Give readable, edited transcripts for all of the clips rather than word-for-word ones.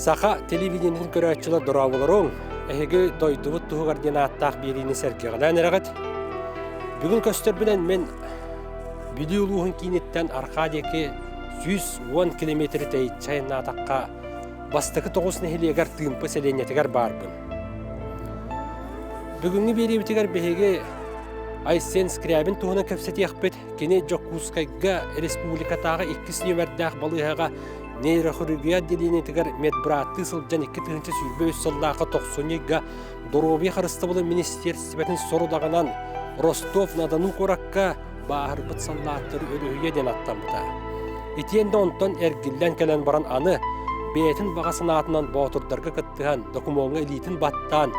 Саха телевидениетін көрәтчілі дұрауылырың, әйгі дойдывыт тұғы координаттақ беріні сәркеғілән әріғыт. Бүгін көстірбінен мен бүді ұлуғын кейнеттен Аркадияке 110 километр тәйт чайына атаққа бастықы 9 нәхелегер тымпы сәленетігер барбын. Бүгінгі беребітігер бәйге Айсен Скрябин туғына көпсеті яқпет кене Жокускайға республикатағы 2 нөмірдәқ балығаға нейрохирургия делинетігер медбратты сылжан 2 тығынчы сүйбе өссіллақы 90-ға Доробия қарыстыбылы министерстветін сорудағынан Ростов-на-Дону қораққа бағырбыт саллаттыры өріге ден аттамыда. Етенді онтан әргілден кәлін баран аны бәйтін бағасын атынан баутырдарға кыттыған докумонға элитін баттан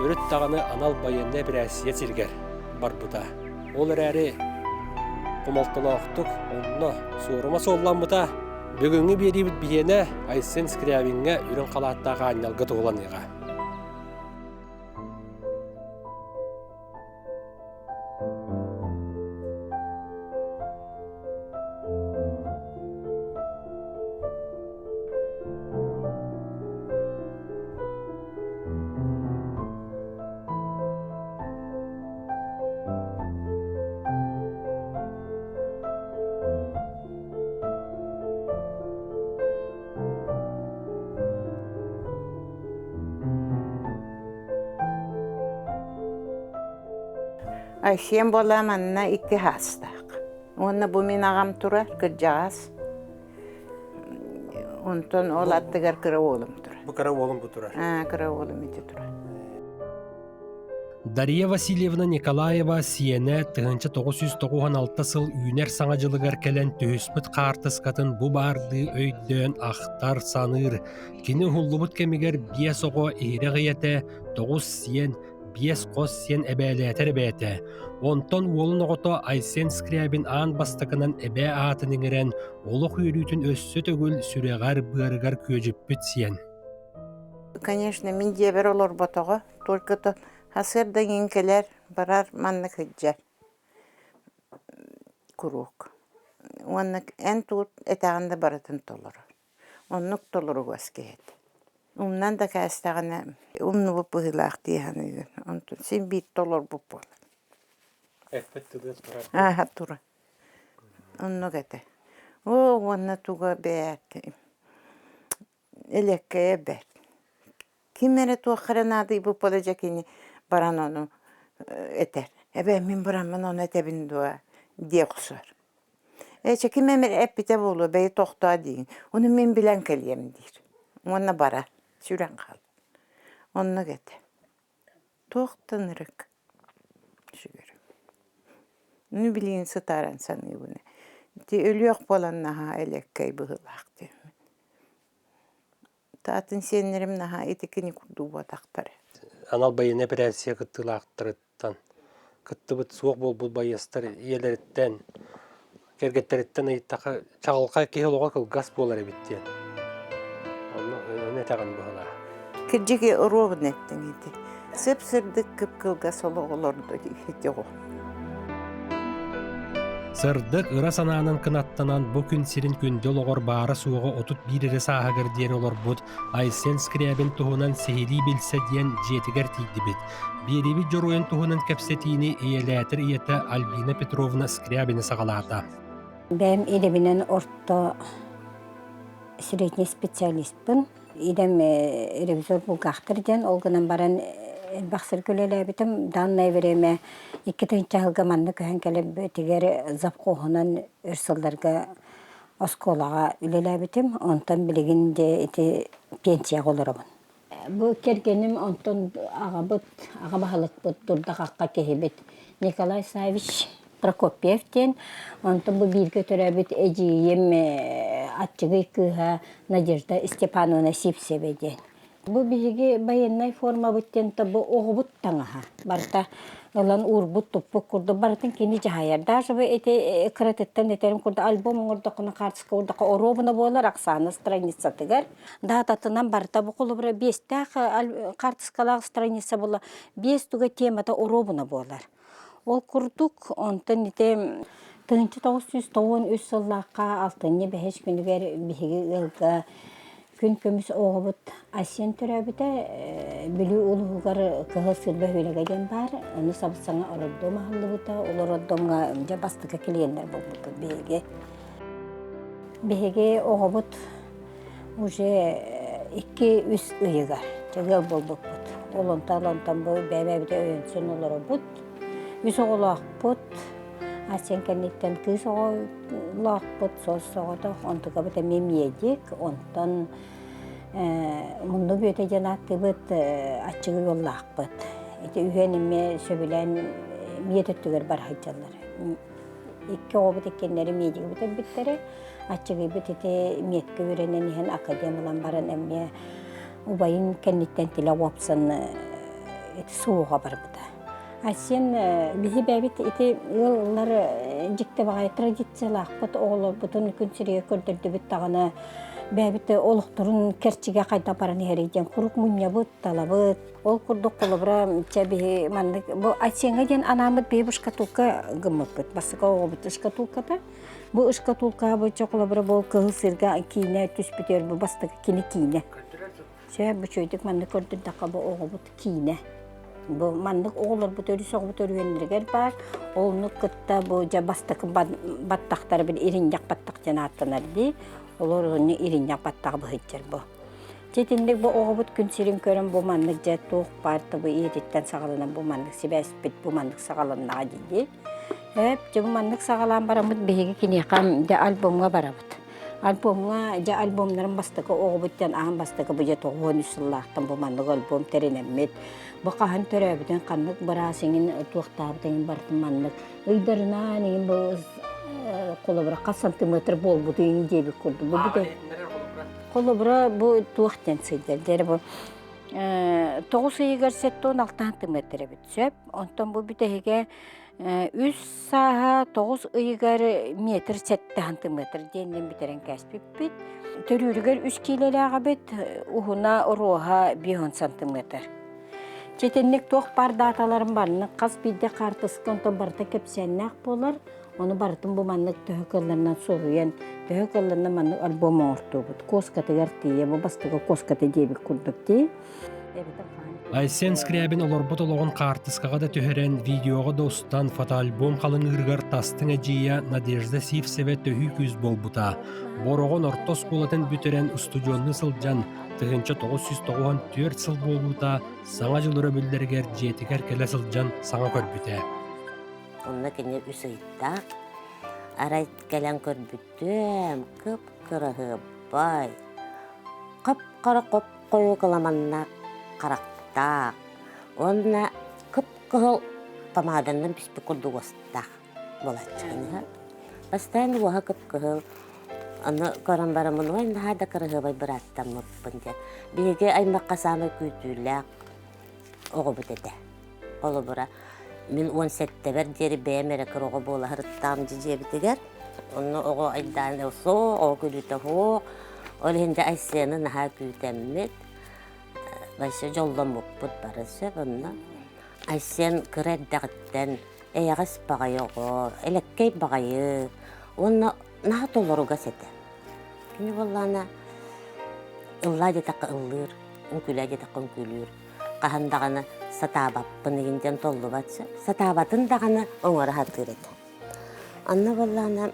төрет тағаны анал байынна бір әсиет сергер бар бұда. Ол әрі құмалтыла оқтық, онына суырыма соллан бұда. Бүгінгі беребіт бейені Айсен Скрябинге үрін қалаттаға айналғы тұғыланыға. Ayşem bolamana 2 hastaq. Onu bu min ağam turar, kırcağız. Ondan ol attıgar kıra oğlum turar. Bu kıra oğlum bu turar. Kıra oğlum iti turar. Дарья Васильевна Николаева сиене 1996 сыл үйнер саңажылыгар кәлен түйіспіт қартысқатын бұ барды өйден ақтар саныр. Кені хуллубут кемігер бия соғы ері ғияты 9 сиен, 5 қос сиен әбәлетер бәйті. Онтон олын оғыто Айсен Скрябин аан бастықынан әбә атыныңырен олық үйрүйтін өссі төгіл сүрегар бұғарығар көжіппіт сиен. Конечно, min дебер олар батаға, только то hasırdan inkeler barar manlık hıccar. Kuruk. Onun en tut etağında baratın toluru. Onun toluru vaskeyet. Ondan da kastağına onu bu pıhılaq diye onun sen bit tolur bu pol. Ekpet tüdüz turar. Aha tura. Onu gete. O onu tuğa beyat. Elekkeye beyat. Kimere tuğakıran adı bu polacak ini baran onu eter. Min baran onu etebin dua diye kusar. Kim emir epite bolu beyi tohta deyin. Onu min bilen keliyem dir. Ona bara süren kal. Onu gete. Tohtanırık. Şükür. Ne bileyim sıtaran sanıyor bunu. Ölü yok bolan naha elekkey bıhılak diyor. Taatın senlerim naha etekini kurduğu batakları. Anal bayına bir әсия кыттылақтырыттан. Кытты бұт суық бұл байыстар елеріттен, кергеттеріттен айттақы чағылқа кейлуға кыл газ болар әбіттен. Оны әтәған бұғыла. Кіржеге ұрығын еттің еді. Сып-сырдық кіп-кыл газ олығыларды еді. Сырдық ыра санаанын кынаттанан бу күн сирин күндел оғыр бары суығы отут бирири сағығыр диен олар бұд Айсен Скрябин туғынан сехили білсе диен жетігер тейді бит. Береби жоруен туғынан кәпсетіні иеләтір иеті Альбина Петровна Скрябины сағалата. Бәм елемінен орто средний специалистпін. Елем ревизор бұлғақтыр ден, олғынан баран бақсыр көлелі бітім, даннай вереме 2 жылға манны көхен кәлем бөтігер зап қоғынан өрсілдерге осколаға үлелі бітім, онтан білігінде пенсия қолырымын. Бұл кергенім онтан аға бағылық бұд дұрда қаққа кехебет Николай Савич Прокопьевтен, онтан бұл бір көтірі біт әжейем атчығы күйға Надежда Степановна Сипсебеден. Бұл бігі байыннай форма бүттен бұл оғы бұт таңаға. Барта ұлан ұр-бұт тұппы күрді. Бартын кені жағайар. Даже бұл әте кіратеттен әтерім күрді альбомың ұрдақына қартысқа ұрдаққа оробына болар ақсаны страница тігер. Дататынан барта бұл құлы бұра 5 қартысқалағы страница болар. 5 түгі темата оробына болар. Ол күрдік, онтын әте 1993 жыллаққа 6 бәхеш күнігер бігі ғылға Күн көмүс оғыбыт асен төрәбіті білі ұлғығар кығыл сылбы хөлегеден бар. Оны сабысаңа ороддом ағылы бұта. Ол ороддомға бастықы келейендер бұл бұты бейге. Бейге оғыбыт уже 2-3 ұйығар. Жығыл бұл бұт. Олонтан бұл бәйбәбіде өйінсін олары бұт. Үз оғылақ бұт. Асен кәнеттен кыз оғылақ бұт. Сос оғыда онтыға бұта мемедік. Онтан мұнды бөте жанатты бұт атчығы олақ бұт. Үйәніме сөбілән миететтігер бар хайчалар. 2 оғыбыт еккенлері медігі бұт өбіттері. Атчығы бұт еті меткі өренен ехен академиялан барын әмне ұбайын кәнеттен тілі опсын суыға бар бұта. Асен bizi бәбит ити ыллар жикте багай традициялак бут оглор бутун күнсүрүгө көрдөрдү бит тагына бәбит олуктурун керчиге кайта баран эриден курук мунья бут талабыт ол курдук колобра чаби мандык бу асенге ден анамыт бебушка тулка гымыт бут басыка огобут шкатулката бу шкатулка бу чоколобра бол кылсырга кийне түспүтөр бу бастык кийне се бу чөйдүк мандык көрдүр така бу огобут кийне bu mandık oğullar bu törü soğuk bu törü venirger var. Oğulunu kıtta bu jabastak battakları bir irincak battak janattılar di. Olur onu irincak battak bu hıçır bu. Çetinlik bu oğubut günsirin körün bu mandık jet toğuk partı bu iritten sağlanan bu mandık sibespit bu mandık sağlanan dedi. Hep bu mandık sağlanan baramut bihege kinekam de albumga baramut. Albumga ja albumların bastıkı oğubuttan ağın bastıkı bu jet oğun üsüllahtan bu mandık album terinemet. Bu kahan törəbiden qanlıq barasının tuğtabıdan bartmanlıq. Iydarına neyin bu kolobra kaç santimetr bol bu deyin cebi kurdu. Bu bir de kolobra bu tuğtan sıydır. Der bu 9 iygar 16 santimetr bitsöp. Ondan bu bir de 3 saha 9 iygar metr 7 santimetr denilen biteren kəsbip bit. Törürüger 3 kilolara bit. Uhuna roha 10 santimetr. Çetinlik toq bar datalarım barını qaz bilde qartıskı ondan barda köpsennak bolar. Onu barıtın bu manlık töhököllerden soruyan töhököllerden manlık albomu ortu bud. Koskatı gartiye bu bastığı koskatı debik kurduk di. Aysen Scriabin olorbut oloğun qartıskağa da töheren videoga dostan fotoalbom qalın ırgar tastın ajiya Nadezhda Sivseva töhük yüz bolbuta. Boroğun ortos bolatın büteren studionni sılcan Tığınca 994 sıl bolbuta sağa jılırı bülderger jetiger kele sılcan sağa körbüte. Onda kene üsüyttak. Arayt gelen körbütüm kıp-kırığı bay. Kıp-kırı koyu kılamanna karaktak. Onda kıp-kıhıl pamadandan pişpi kurdu gostak. Bolatçığını. Bastan oha kıp-kıhıl. Onu koran baramın oyun daha da kırığı bay bırattam mutpunca. Bege aymakka samay kütüylak. Oğu bu dede. Olu bura. Min 17'te ver deri beğenmere kırığı boğla hırttam ciciye bitiger. Onu oğu aydan soğu, oğu külüte hoğu. Olu hindi ayseyanı naha kütemmet. Başı joldan mutput barısı bununla. Aysen kıreddağıtten eyağız bağayı oğur, elekkey bağayı. Onu naha toluru gasete. Şimdi vallana ıllaca takı ıllir, ünkülaca takı ünkülür. Qahandağını satabappını ginden tollu batsa, satabatın dağını oňara hatır edi. Anna vallana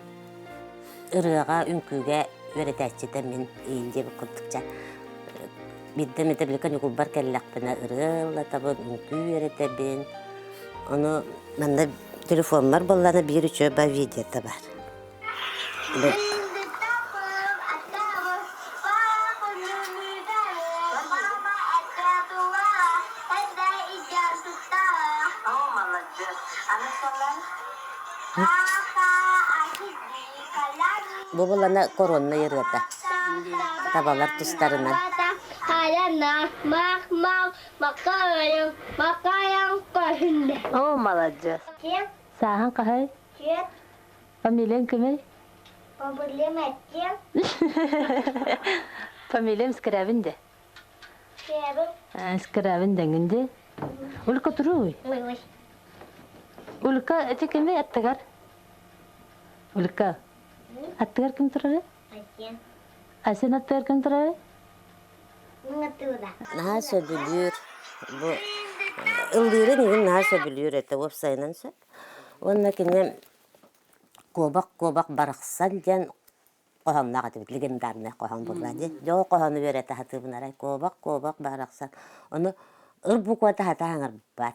ırığa, ünküge öğretəççide min iyince bir kurdukça. Bidde meteblikan yukulbar kellaqpına ırığla tabın ünkü öğretebin. Onu manda telefon var, vallana bir üçü ba videoda var. Bu bulana korona yırgıda. Tabalar tuşlarından. Oh, молодец. Sahan kahay? Familien kime? Familiem Scriabin de. Scriabin denginde. Ulka turu. Ulka kime attagar? Ulka. Attagar kim turare? Asen attagar kim turare? Наһа сөбүлүр. Бу ылдыры нигин наһа сөбүлүр эте вебсайнан сөп. Онна кине кобак бараксан ден кохамнага дебит легендарный кохам бурради. Жо коханы берете хатыбынарай кобак бараксан. Оны ыр буквата хатаңар бат.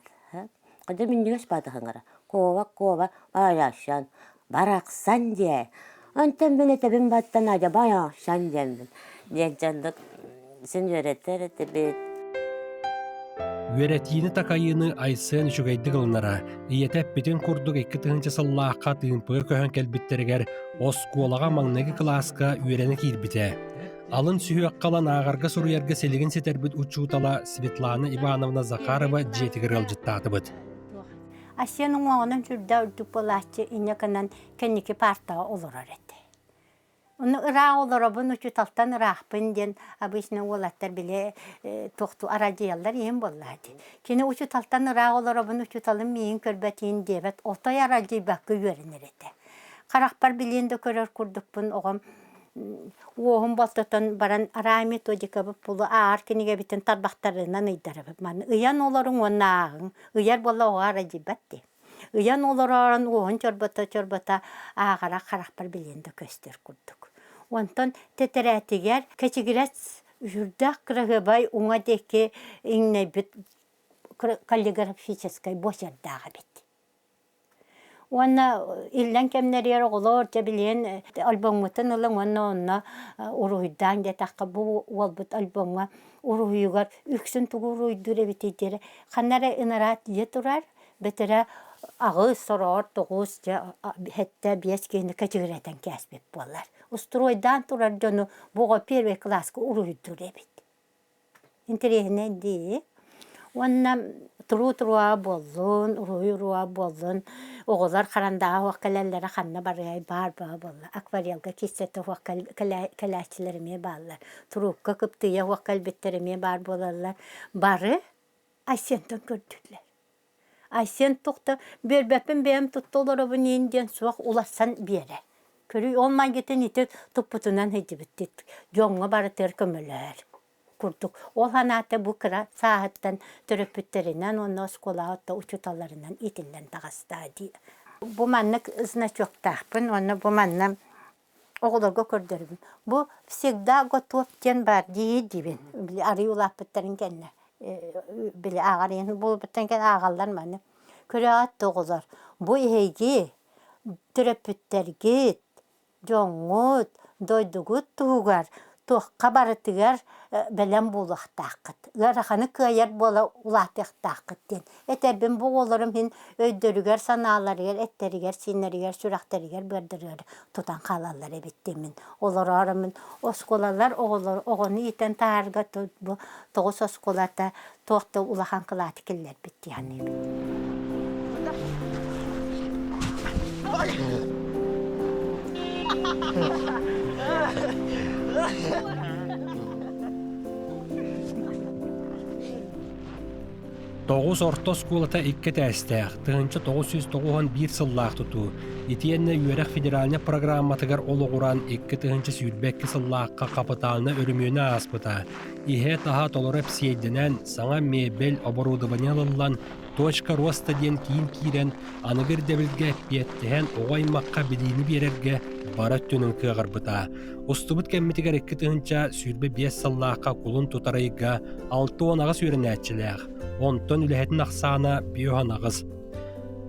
Кыды миндигес батыгыңара. Кобак баяшан бараксан де. Антен бенетебин баттан аja баяшан ден. Дегжандык сен беретер этебит. Үеретиini такайыны айсын үчүгайдык ылнара, иетеп битин курдук 2 тыгынча сыллааққа тыымпыгы көһөн келбиттеригер оскуолага маңныгы класска үерени киирбите. Алын сүйөк калан аагарга суруярга селигин сетербит учуутала Светлана Ивановна Захарова жетигер ылжыттаатыбыт. Асенің оғынан жүрді үрдік болачы инекінен кенеке парта олырар еті. Оны ырақ олырабын учуталтан ырақпын ден обычно олаттар біле тоқту арадиялар ең болады. Кені учуталтан ырақ олырабын учуталын мейін көрбәтейін дебет отай арадий бақы өрінер еті. Қарақпар білейінді көрер күрдікпін оғым оғым болтотон баран арай методика бұп бұлы ағар кенеге бітін тарбақтарынан ұйдары бұп. Үйан оларың оны ағын, үйар бола оға арадий бәтті. Үйан оларын оғын чорбата ағара қарақпар білейінді көстер күрдік. Онтон тетерәтігер кәчігірәс жүрдақ қырығы уңа деке еңнай біт каллиграфическай бошардағы бит. Онна илден кемнерер оғылар жабілен альбомытын ылың онна ұруйдан детаққа бұл олбыт альбомға ұруйығар үксін тұғы ұруйдыр әбітейдері. Қаннары ынарат е тұрар, бітірі ағы сұрар тұғыз хәтті бес кейіні кәчігірәтен кәсбеп болар. Устройдан тұрар жону бұға первый класска ұруйдыр әбіт. Интересне де. Онна тұруа болын, ұруа болын, оғылар қарандағы уаққаләлері қанна барғай бар-ба болы. Акварелға кесеті уаққаләчілеріме балар. Тұрупқа күптіе уаққалбеттеріме бар болалар. Бары Айсентен көрділер. Айсен тұқты бербәпін бәйім тұттылырыбын енден суақ уласан бере. Көрі олмай кетін еті тұппытынан хейді біттет. Жоңға бары тер көмілер. Күрдік. Ол ханаты бұл кіра сағаттан түріпіттерінен, оны сколағытта учуталарынан етілден тағыстады. Бұл маннық значоқтақпын, оны бұл манна оғыларға көрдірбін. Бұл всегда готов тен бар дейдібін. Ары улаппыттарын кәнне. Білі ағарын, бұл біттен кен ағалар маны. Көрі атты оғылар. Бұл ейге түріпіттерге жоңғыт, дойдығыт тұғығар. Тоққа барытығар бәлем болуқтақыт. Ғарақаны көйер бола улатықтақыт ден. Әтәрбін бұл оларым хен өйдірігер, саналарығер, әттерігер, сенерігер, сүрақтарығер бөрдірігер тұтан қалалар әбеттемін. Олар арымын осколалар оғыны етен тағарға тоғыз осколата тоқты улахан қылаты келер бітті яны Тоғыз орто скулата 2 тәстәқ, тығынчы 991 сыллақ тұту. Етиенне үйерек федеральны программатығар олығыран 2 тығынчы сүйірбәккі сыллаққа қапыталына өрімені аспыта. Ихе таға толырып сейдінен саңа мебел оборудованиялылан точка роста ден кейін кирен анығыр дәбілге петтіген оғаймаққа білейіні берерге бара түнін кығыр бұта. Устубыт кәмметігер 2 тығынча сүйірбе 5 сыллаққа құлын тұтарайға 6-10 ағыз өрін әтчіләқ. Онтон үләһетін ақсана биохан ағыз.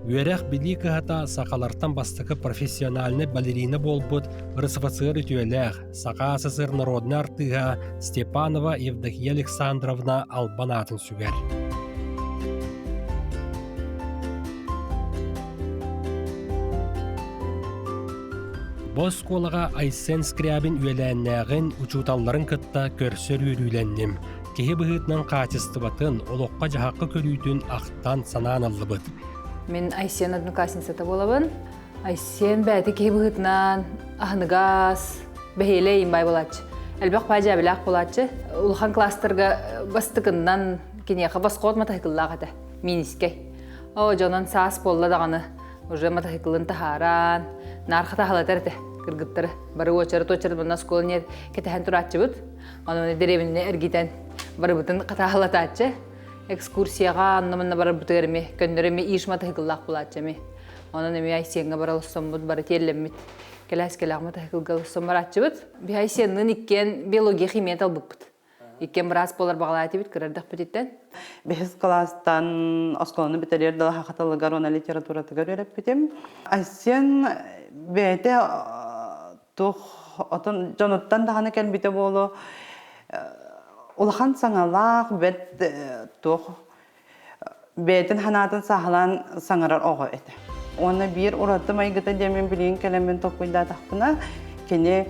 Үйерек білі кығата сақалартан бастықы профессиональны балерина болбыт ырысыфацығыр ütüеләқ. Сақа асысыр народны артыға Степанова Евдокия Александровна албанатын сүгер. Бос колаға Айсен Скрябин үйеләннәғін учуталларын кытта көрсөр үйрүйленнім. Кеһи быһыытынан качестватын, олоққа жахаққа көрүйтін ақтан санаан аллыбыт. Мен Айсен одноклассницата болабын. Айсен бәді кеһи быһыытынан ахныгас, бәхейле имбай болачы. Әлбәқ пәжі әбіләқ болачы. Улхан кластырға бастықыннан кенеқі басқот матахикыллағады. Минискей. О, жонан саас болла дағаны. Уже матахикылын тахаран. Нарқы тахалатар әді. Кыргыттары. Бары очары точары бұнна сколы нет кетәхен тұратчы бұд. Оны деревінне әргетен барыбытын катаалатачы. Экскурсияга аннамына барыбытырме, көндөрөме ишма тыгыллак булачымы. Онан эми Айсенге баралсомбут бары теллеммит. Келәс келәгмә тыгылгалсом барачыбыт. Би Айсеннен иккен биология химия талбыппыт. Иккен брас болар баглати бит кырдык битеттен. Бехис класстан осколны битерер дала хакаталыгар она литература төгөрөп битем. Айсен бете тух отон жоноттан даганы кел бите боло. Улахан саңалак бет тух бетин ханатын сахлан саңарар ого эте. Оны бир ураты майгыта демен билин келемен топуйда тахпына кене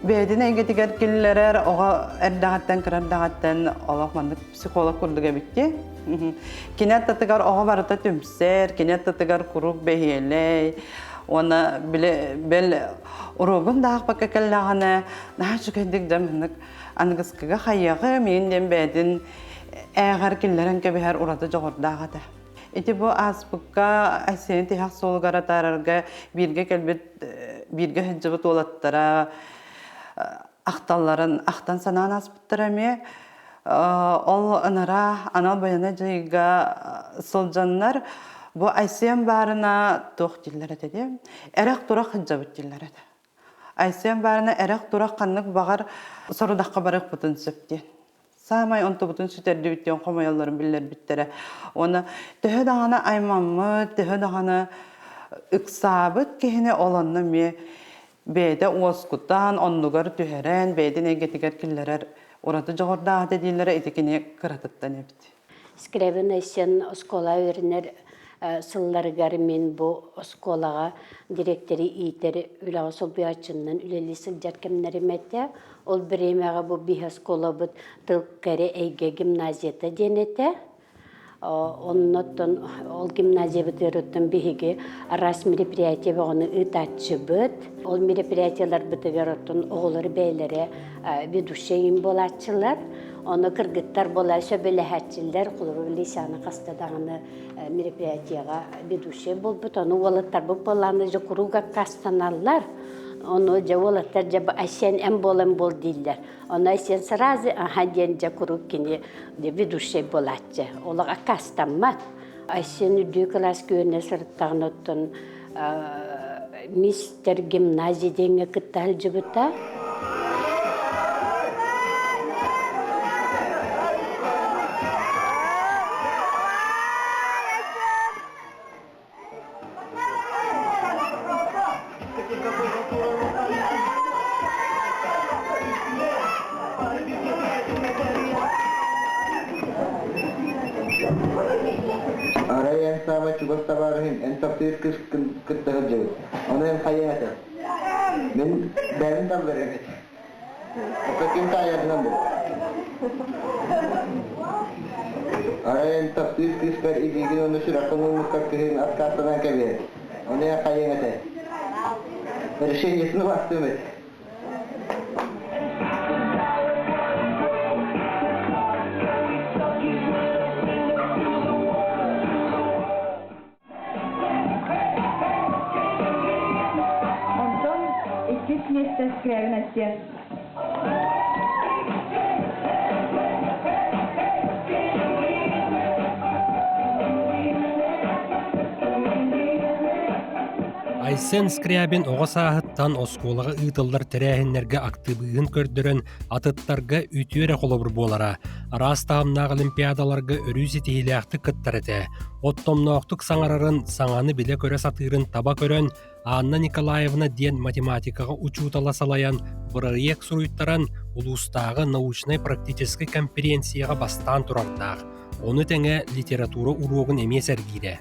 бедин эйгетигер киллерер ого эрдагаттан кырардагаттан олохмандык психолог курдуга битти. Кинет татыгар ого барыта түмсер, кинет татыгар куруп бехиелей. Оны биле бел урогун дагы пакакаллаганы нахчугендик демнек ангыскыга хайягы менден бедин эгер киллерен кебер ураты жогордагата. Эти бу аспыкка Айсен тихак солгара тарарга бирге келбет бирге хыджыбыт олаттара ахталларын ахтан санан аспыттара ме ол анара анал баяна жайга солжаннар бу Айсен барына тох диллер деди. Эрак турак хыджыбыт диллер эди. Айсен барына эрак турак каннык багар сорудакка барык бутун сөптен. Самай онто бутун сүтерди биттен комаялларын биллер биттере. Оны төһө дагана аймаммы, төһө дагана ыксабыт кехине олонны ме беде оскуттан оннугар төһөрен бедин эгетигер киллерер ораты жогорда дедилере этикине кыратыттан эбит. Скребен Айсен оскола өрнер сылларыгар мен бу осколага директори ийтери үлага солбуячыннан үлели сылжар кемнеримете ол биремега бу бихаскола бут тылкаре эйге гимназията денете. Оннотон ол гимназия бытырыттан биһиги рас мероприятие баганы ытачыбыт. Ол мероприятиялар бытыгарыттан оголары бейлери ведущийин болачылар. Оны кыргыттар болаша белехатчилер кулуру лисаны кастадаганы мероприятияга ведущий болбут. Оны олаттар бу баланы жокуруга кастаналлар. Оны жаволаттар жаба Айсен эм болен бол диллер. Оны Айсен сразу хаден жакурук кини ведущий болачы. Олага кастанмат. Айсен үдүү класс күйөне сырттагыноттон мистер гимназия денге кыттал жыбыта. En tafsir kıttırıcı. Onu hem hayatı. Ben de böyle. O kim kayadına bu? En tafsir kıskar ilgili onu şurakanın mutlakırın atkasından kabir. Onu hem hayatı. Her şey yetini bastım et. Место скрывности. Айсен Скрябин оға сағыттан осколаға ұйтылдар тәрәхінлерге активығын көрдірін атыттарға үтіері қолыбыр болара. Растағымнағы олимпиадаларға өрүзі тейіліяқты кыттар әті. Оттомнауқтық саңарарын саңаны біле көрі сатырын таба көрін Анна Николаевна ден математикаға учутала салаян бұрайек сұруйттаран ұлыстағы научной-практический конференцияға бастан тұрардақ. Оны тәңе литература урогын емес әргейді.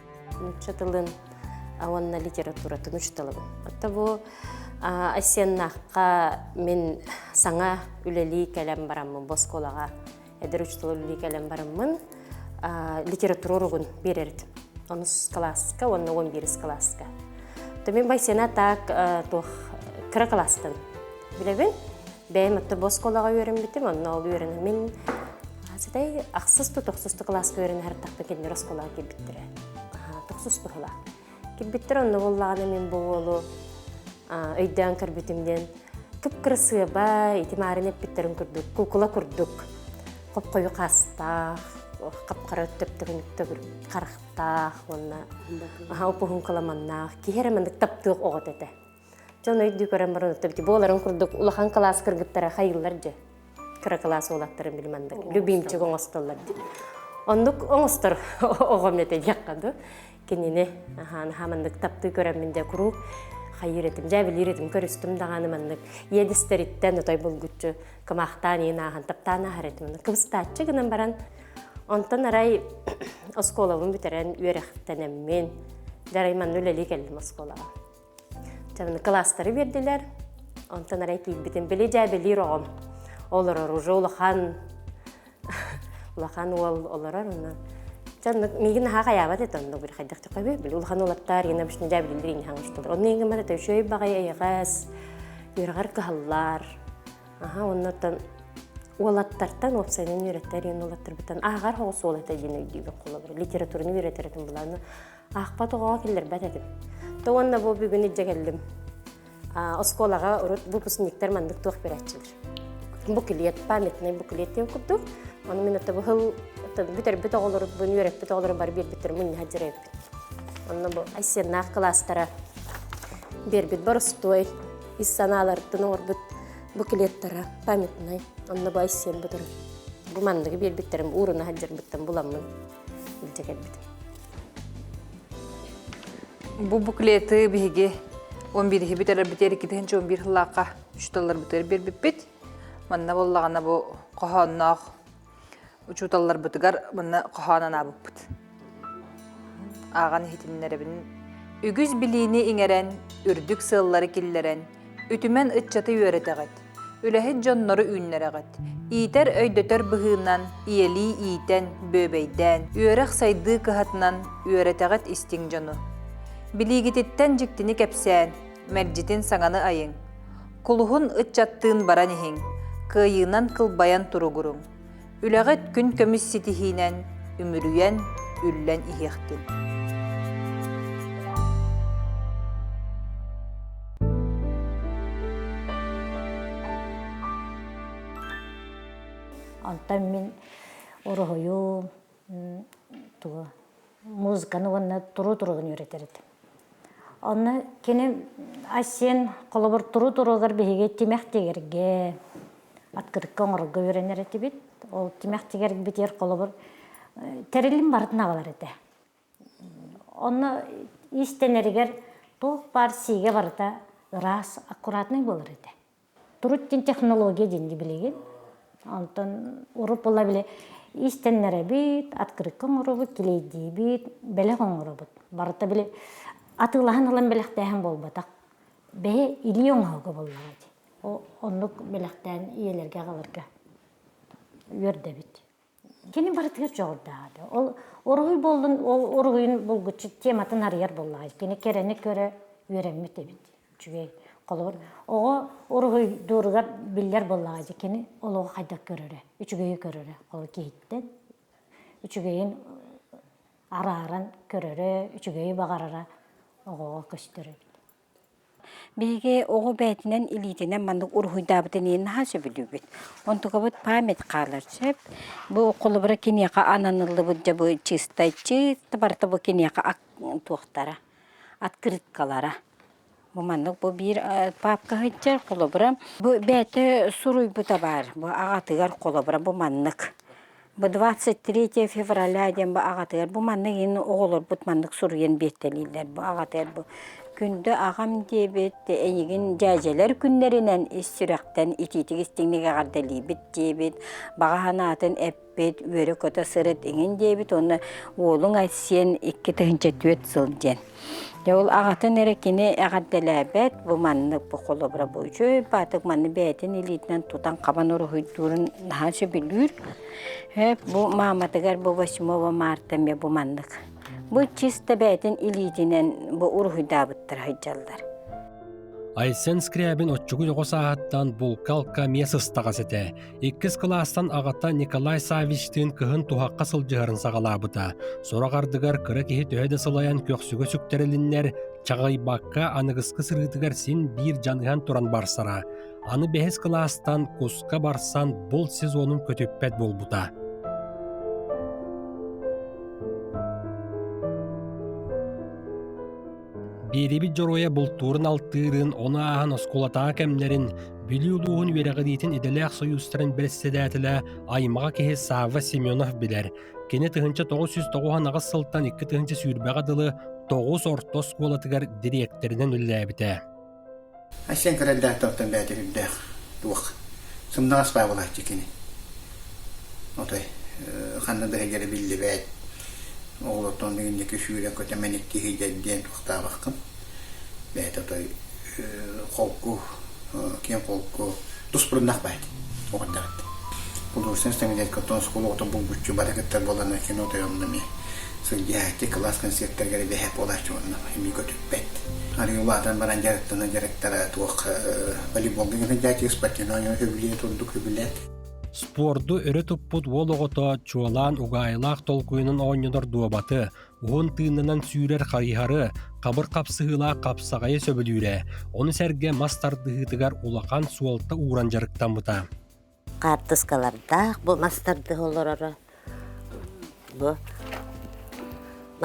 Ауанна литературатын учталабын. Оттабу Айсеннаққа мен саңа үлелі кәлем барамын босколаға. Әдір учталы үлелі кәлем барамын литература урогын берерді. 10 класска, онна 11 класска. Мен Байсена так кыра класстан. Білебін? Бәйім өтті босколаға өрін бітім, онна ол өрін. Мен ақсызды 9 класска өрін әрттақпен кендер осколаға кел біттірі. 9 бұғыла. Кибиттер онны боллағаны мен болу өйден кірбітімден күп кірсығы ба, итимарын еппеттерін күрдік, кукула күрдік. Қоп қою қастақ, қап-қара төптігініктігір қарақтақ, онна ұпығын қыламаннақ, кейхеремендік таптық оғыт әті. Жон өйді көрен барын өтті біті. Боларын күрдік ұлақан қалас кіргіттара қайылар же. Кіра қалас олаттарын білмендік. Любимчік оңыстылар же. Ондық оңыстыр оғым әті жаққанды. Кенені хамандық тапты көрен менде күру. Хайыр етім, жәбіл еретім, көрістім дағаны мандық. Едістеріттен ұтай бұл күтчі, кымақтан ең ағын, таптан ағыр етім. Кымстатчы гынан баран, онтан арай осколавын бітерен үйеректенеммен. Жарайман өлелі келдім осколаға. Жамын кластары берділер, онтан арай кейл бітім. Білі жәбіл ер оғым. Олар оружы, улахан олар оны. Мигин ха каябат это он бір хайдақ тақабы. Біл улхан олаттар ена бішін жәбілдерін хаңыштылар. Оның еңгі мада төшөй бағай айғас, үйрағар кығалар. Оннаттан олаттартан опсайнын үйреттер ен олаттар бұтан. Ағар хоғысы олатта дені үйдейбін қолы бір. Литературны үйреттеретін бұланы. Ақпат оғаға келдер бәт әдім. Тоғанна бұл бүгін етже келдім. Осколаға ұрыт бұпысынектер мандық туақ берәтчілер. Бұкілет, памятный бұкілет деп күрдік. Оны мен өтті бұл бүтер бүт оғылыр, бұн үйрек бүт оғылыр бар бер біттір мұнны хаджыр өппін. Оны бұл айсеннақ кластара бер біт бар ұстой, иссаналардың оғыр бүт бұкілеттара, памятный. Оны бұл айсен бұтыр. Бұл мандығы бер біттерім ұрына хаджыр біттім бұламын. Үлчекер бітім. Бұл бұкілеті бігі 11-гі бітер бітер 2-гі 11 хылаққа 3 доллар бітер бер бітпет. Манна боллағана бұл қоғаннақ учуталлар бұтығар мұны қоғанан абып бұт. Аған хетімнеребін үгіз білейіне еңерен, үрдік сыллары келлерен, үтімен ұтчаты үйретеғат, үләхет жоннары үйіннереғат, ийтер өйдөтер бұғынан, иели ийтен, бөбейден, үйерек сайды кығатынан үйретеғат истің жону. Білігітеттен жіктіні кәпсән, мәржетін саңаны айың, құлығын ұтчаттың баран ең, кыйынан кылбаян туругурум. Үләғет күн көміс сетихинен, үмірүйен, үллән иехтін. Антан мен орғойу, музыканы онна тұру-тұрығын үйретер едім. Оны кені асен қолыбыр тұру-тұрығыр бейге темек дегерге, аткырыққа оңырға үйренер еті бет. Ол темек дегерге бетер қолыбыр тәрелім бардың ағалар еді. Оны истенергер тоқ бар сейге барда рас аккуратный болыр еді. Тұруттен технология денді білеген. Антон ұрып бола біле истеннері бет, аткырыққа оңыры келейді бет, бәлек оңыры бет. Барда біле атылаған алан бәлектәйін болбатақ. Бәе илі оңауға болмағады. Онлық бәлектәйін иелерге қалырға өрді бет. Кені барытығыр жоғырдағады. Ол ұрғый болдың, ол ұрғыйын болғычы тематын арияр болағады. Кені керені көрі өремет бет. Жүгей қолы бар. Оға ұрғый дұрғар білдер болағады. Кені ол оға қайдақ көрірі. Үчігейі көрірі. Ол кейттен. Үчігейін ара-аран көрірі. Үчігейі бағарара. Оғаға көстірі. Беге оғы бәтінен илитінен мандық ұрғыйдабытын ең хасы білу бет. Онтығы бұд памет қалар сөп. Бұл қолы бұра кенеқа ананылы бұд жабы чистай чисты барты бұл кенеқа туқтара. Открыткалара. Бұл мандық бұл бір папка ғытчар қолы бұра. Бұл бәті сұруй бұта бар. Бұл ағатығар қолы бұра бұл мандық. Бұл 23 февраля ден бұл ағатығар. Бұл мандық ең оғылыр бұд мандық сұруйен беттелейлер. Бұл ағатығар бұл. Күнді ағам дебет, әйігін жәжелер күнлерінен үстіріқтен итетік істіңнеге қардали бет дебет, бағанатын әппет, өрі көті сырыт еңін дебет, оны олың айтсен 2-4 сыл ден. Ол ағатын әрекені әғаддәлі бәт, бұл маннық бұл қолы бұра бойчу, батық манны бәтін елетінен тұтан қабан ұры ғыйдурын нағаншы білір. Бұл маматығар бұл 8 мартаме бұл маннық. Бұл чисті бәтін илетінен бұл ұрғыда бұттыр ғыйджалдар. Айсен скрябин отчугу його сааттан булкалка месыстагас эте. 2 класстан агата Николай Савичтин кыһын тухакка сылжыһарын сагалаабыта. Сорагардыгар кыра киһи төһөдө сылаян көксүгө сүктерелиннер чагайбакка аныгыскы сырыытыгар син бир жаныһан туран барсара. Аны 5 класстан куска барсан бул сезонун көтөппет болбута. Бириби жороя бултурун алтырын, оны ахан осколатаа кемнерин, бүлүлуғын верегидитин иделек союзтарын берседәтілі аймаға кеhe Сава Семенов билер. Кене тыгынча 909 ағыз сылтан 2 тыгынча сүйірбәға дылы 9 орто сколатыгар директоринен үлләбіті. Айсен кірелдәк тоқтан бәдірілдәк дуық. Сымнағас бай болайты кені. Отай, қанды дәгері білді бәд. Оғылыттан дегендегі шүйрен көтеменекті хейдәдден тұқта баққым. Бәд отай қолку, кен қолку, тұс бұрындақ бәд. Оғындағыд. Бұл ұрсын стәмедет көттен сұқылы оты бұл бүтчі баракеттер болана кен отай онына ме. Сылдияқты класс концерттергері бәхәп олашты онына еми көтіп бәд. Ары ұладан баран жарықтына жарықтара туық волейбол дегені жәті спортина өбілет, ордық өбілет. Спорду өрі тұппут ол оғыта чуалан уғайлақ толкуйнын оңыныр дуабаты, оғын тыынынан сүйрер қарихары, қабыр қапсығыла қапсағайы сөбілюре. Оны сәрге мастардығытыгар улақан суалта уğran жарықтан бұта. Қартысқалардақ бұл мастарды олырары. Бұл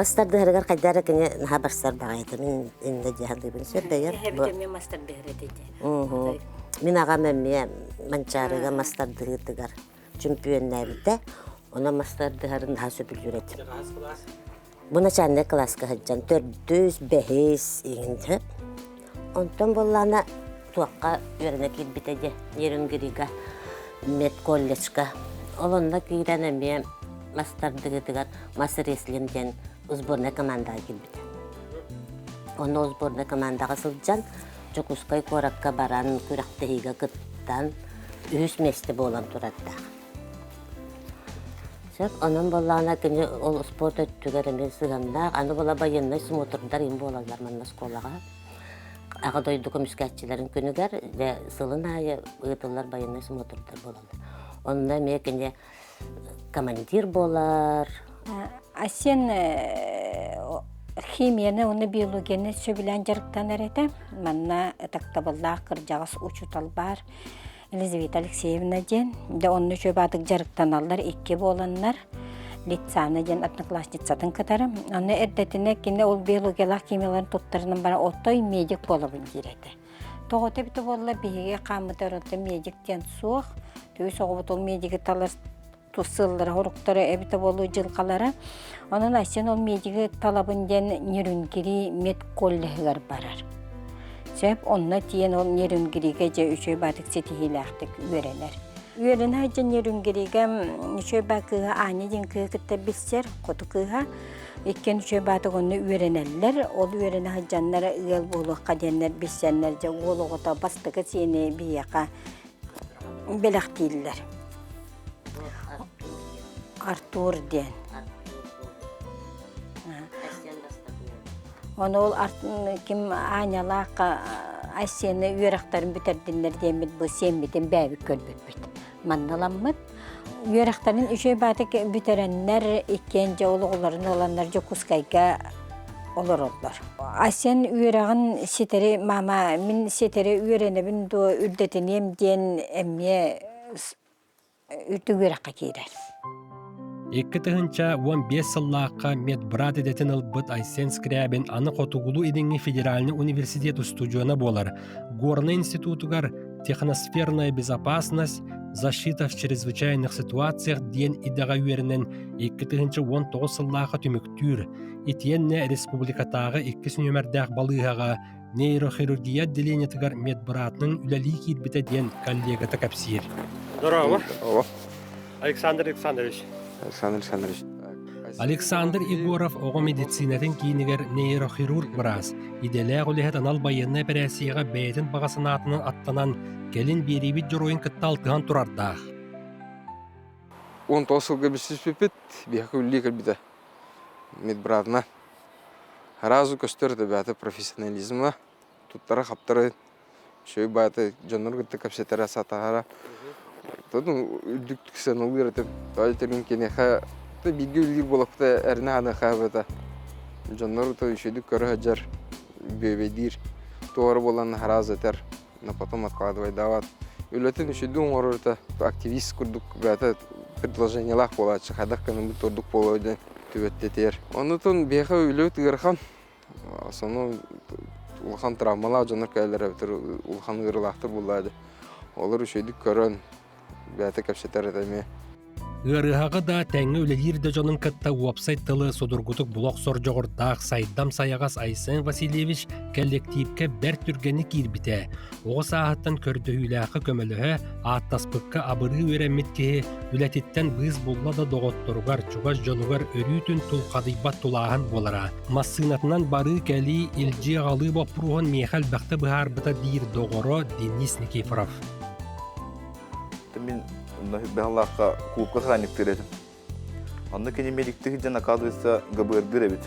мастарды әргер қайдары кене наға барсар бағайды. Мен енді жағанды бін сөйбейір. Мен мастарды әреді. Мен ағам әмме манчарыға мастардығытыгар чемпионна бітті. Она мастардығарын наға сөбіл жүретім. Бұна чанне класска хаджан 405 егінді. Онтан боллана туаққа өріне кел бітеді. Нерунгіриға, мед колледжға. Олонда кейрен әмме мастардығытыгар масыресленден сборная командаға кел біті. Оны сборная командаға сылджан Жокускай коракка баран күрақтығыға кыттан үс месті болан тұратта. Сөп, onun боллағына кені ол спорт өттігер әмен сығанда, аны бола байыннай смотрдар ем болалар манна сколаға. Аға дойды көміскәтчілерін күнігер, сылын айы ұйтылар байыннай смотрдар болалар. Онда ме кені командир болар. Асен химияны, оны биологияны сөбілен жарықтан әреді. Манна тақтабыллақ кыржағыз учутал бар. Елизавета Алексеевна ден. Оны сөбатық жарықтан алдар, 2 боланлар. Лицаны ден атныклассницатын катары. Оны әрдетіне кені ол биологиялақ химияларын тұттарынан бара оттой медик болабын диреді. Тоғыты біті болла бейге қамыты ұрынты медиктен суық. Төй соғы ол медигі талар сыллары, хоруқтары әбіті болу жылқалары. Onun Айсен ол медигі талабынден нерүнгері мед коллығығар барар. Сөп, онына тиен ол нерүнгеріге же үшөй батық сетихилақтық үйеренер. Үйерені же нерүнгеріге үшөй бақыға аны ден күйікітті білсер, қоты күйіға. Еккен үшөй батық оны үйеренелер. Ол үйерені хаджанлары үйел болуққа денлер білсенлер же олуғыта бастығы сені бейеқа белақ дейілер. Артур ден. Оны ол кім Анялақ Айсені үйерақтарын бүтердіңлер демет бұл сенбетін бәбі көлбет бүт. Манналамыд. Үйерақтарын үшөй батық бүтеренлер екенже олығыларын оланлар жо кускайға олар олар. Айсен үйерағын сетері, мама, мен сетері үйеренебін до үрдетінем ден әмме үрді үйераққа кейдер. 2 тыгынча 15 сыллаққа медбрат едетін ылбыт Айсен скрябин аны қотугулу едіңі федеральный университет студиона болар. Горный институтугар техносферная безопасность, защита в чрезвычайных ситуациях ден идаға үйерінен 2 тыгынча 19 сыллаққа түміктүр. Итенне республикатағы 2 нөмірдәқ балығаға нейрохирургия деленетігар медбратның үләлі кейтбіті ден коллегата кәпсир. Здорово. Александр Александрович. Александр Егоров оғы медицинатын кейінігер нейрохирург біраз. Иделәғ үліхет анал байынны операцияға бәйтін бағасынатының аттанан келін беребет жұройын кітталтыған тұрардақ. 19 сылға бісіз пепет, бейхі үлі кәлбіді медбратына. Разу көстірді бәті профессионализмі, тұттары қаптары Şöyle bayatı canlar gitti kapsetere satahara. Tadı üldük sen olur etip. Tadı terin kene ha da bilgi ülgür bulup da erine hana havada. Canlar da şeydik kara hacer bebedir. Doğru olan haraz eter. Na потом откладывай дават. Ületin şeydin orada aktivist kurduk bayatı предложениялар болады. Хадак каным тордук болады. Төветтетер. Онутун беха үлөт гырхан. Сону улхан травмалар жанар кайлар битер улхан гырлактыр булады. Олар үшөйдүк көрөн бәте кепсетер этеме. Гырыхагы да тәңі өлелер жонын кытта уапсайт тылы содургутук блок соржоғырдақ сайдам саяғас Айсен Васильевич коллективке бәр түргені кирбите. Оғы сағаттан көрді үләқы көмілігі аттаспыққа абыры өремметкеге үләтіттен біз болла да доғыттырғар чуғаш жонуғар өрүтін тұлқадыйбат тұлағын болара. Массынатынан бары кәли илжи ғалы бапыруғын мехал бақты бұхарбыта дейір доғыро Денис Никифоров. Бәғалаққа клубқа храник тіредім. Онны кенемеліктігі жан оказывается ГБР дыребет.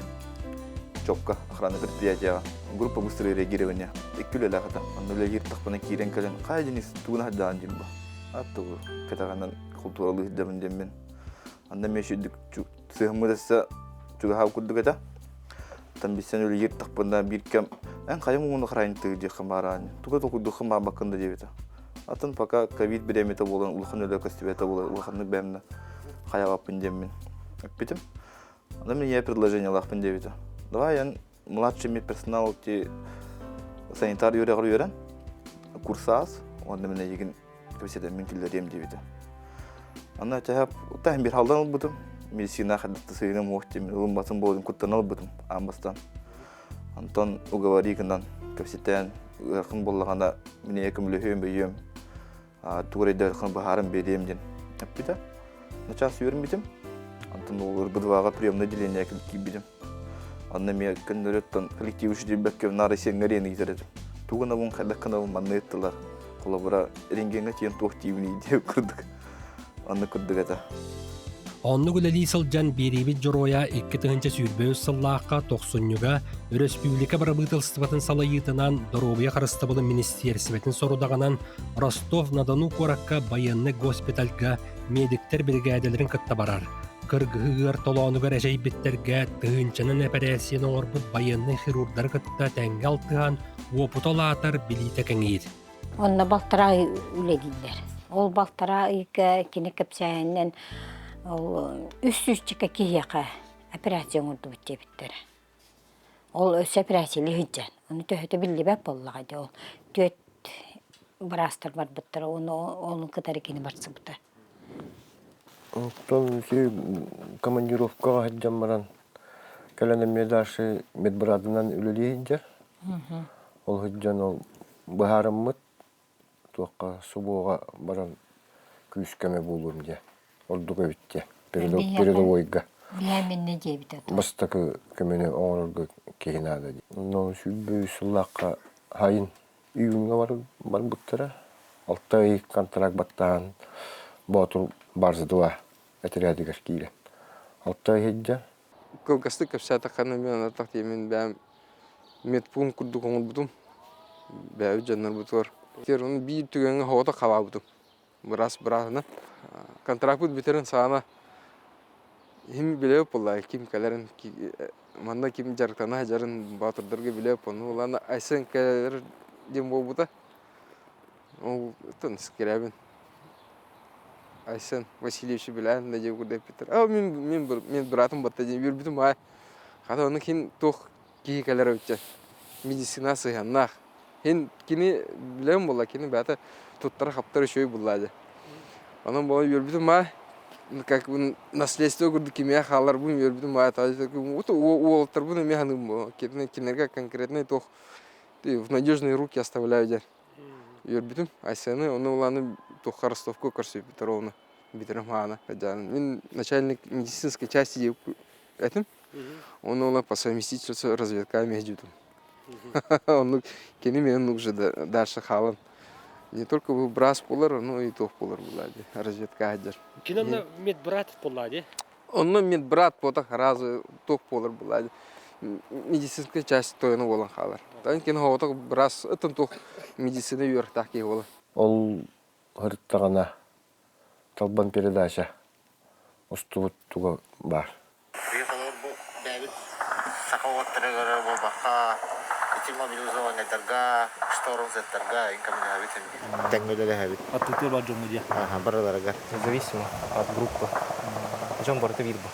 Чопка охраны предприятияға. Группа быстрый реагирования. Еккілі ләғата. Онны ләгер тақпана кейрен кәлен. Қай денес туғын хаджаған жин ба. Атты ғыр. Кәтағаннан құлтуралы хиджабын мен. Онны мен шүйдік сығымыдасы чуға хау күрдік әті. Тан бесен өлігер тақпана бір кәм. Ән қайым оны храниктігі де қымараны. Туға тоқуды қыма бақында дебеті. Атын пока ковид береметі болған, ұлықын өлі костюбеті болған, ұлықынны бәміні қаяғапын деммен. Өкпетім. Анда мен я предложение лақпын дебеті. Давай, ян младший медперсонал те санитар үйрәғыр үйрән, курсаз, онда мен еген кәпсетен мен келдерем дебеті. Анда тәхәп, тәхін бір халдан албытым, медицина қадатты сүйрем оқтем, ұлым басым болдым, күттан албытым, амбастан. Антон уговорикынан кәпсетен, ұлықын болғанда мен екім үліхем бейем, туғырайда ұлықын бағарым берем ден. Әппеті, начас үйерім бетім, антон олар бұдваға приемный деление әкіліп бедім. Анна мен күндіреттен коллектив үші бәккем нары сеңгерені етіреді. Туғына бұн қайдаққына бұн манны еттілар. Қола бұра ренгенге тен тоқтивіне деп күрдік. Анны күрдік әті. Онны гүләли сылжан беребет жороя 2-тығынча сүйірбөз сыллаққа 90-ға Республика барабытылстыватын салайытынан Доробия қарыстабылы министерсветін сорудағанан Ростов-на-Дону қораққа байынны госпитальға медиктер бригадаларын кытта барар. Кыргығыр толонугар әжейбеттерге тығынчанын әпәрәсен оңырбыт байынны хирурдар кытта тәңгі алтыған опутолатар билите кәңейір. Онна балтара үледілдер. Ол балтара кені көпсәйінен үс-үсчікі кейеқі операцион ұрды бұтте біттері. Ол өс операциялы хүджен. Оны төхеті білді бәк боллағады. Ол төт барастыр бар бұттыры. Оның қытары кені барсы бұты. Оттон командировкаға хүджен баран кәләнеме дашы медбрадынан үлелейінжер. Ол хүджен ол бұхарым мұт туаққа субуға баран күйіскәме болуым де. Ордуға бітте, передовойға. Бәмінне де бітті. Бастақы көмені оңырғы кейін ады. Но сүлбөй сұллаққа хайын үйінге бар бұттыра. 6 ай контракт баттаған батыр барзыдыла әтірәдігер кейлен. 6 ай хеджа. Кылгасты көпсәті қанымен артақ деймен бәм медпун күрдік оңыр бұдым. Бәуі жанар бұтыр. Оны бейі түгенге хауата қала бұдым. Бірасына. Контракт бұд бітерін сағана хим білеу болай, ким кәлерін, манда ким жарықтана жарын батырдырғы білеу болу. Оланы Айсен кәлер дем бол бұда. Ол тұн скеребін. Айсен Васильевичі білән, нәде көрдеп бітір. Мен бұратым батта дем бер бітім ай. Қата оны кейін тоқ кейі кәлер өтчен. Медицина сығаннақ. Хин кені білеу бола, кені бәті тұттары қаптары шөй болады. Onun bana yürüdüm ha, как наследство gördük kimya halar bu yürüdüm ha, tabii ki o tarafını mehanım bu, kenarga конкретно то в надежные руки оставляю. Yürüdüm, Aysen'i onu olanı то Ростовку корсу Петровна, Битрамана, хозяин. Мен начальник медицинской части этим, он ола по совместительству разведка между. Он кеними он уже дальше халан. Не только был брас полар, но и тох полар была, разведка хаджар. Кино медбрат поллади? Он медбрат потах разу тох полар была. Медицинская часть то и на волан халар. Тан кен хавата брас ытын тух медицина юртах ки бола. Ол хырттагана талбан передача устубут туга бар. Зависимо от группы. Жон борты вирба.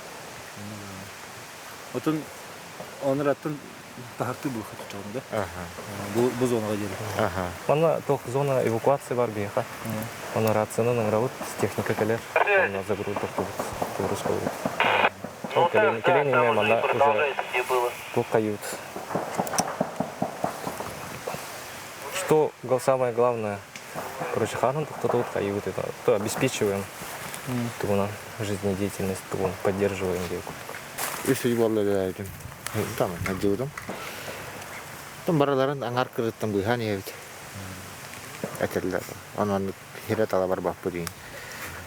Отын оныраттын тахарты бұл хатчауында. Бұл зонаға жері. Мана тох зона эвакуации бар бияха. Мана рацияның работ техника келер. Мана загрузка турус. Келение мана уже тут кают. Что самое главное? Короче, хану кто тут кают это, то обеспечиваем туна жизнедеятельность, то поддерживаем ее. Үсүй боллар этим. Там надюдум. Там бараларын аңар кырыттан быхан ебит. Этерлер. Анан херет ала бар бап будин.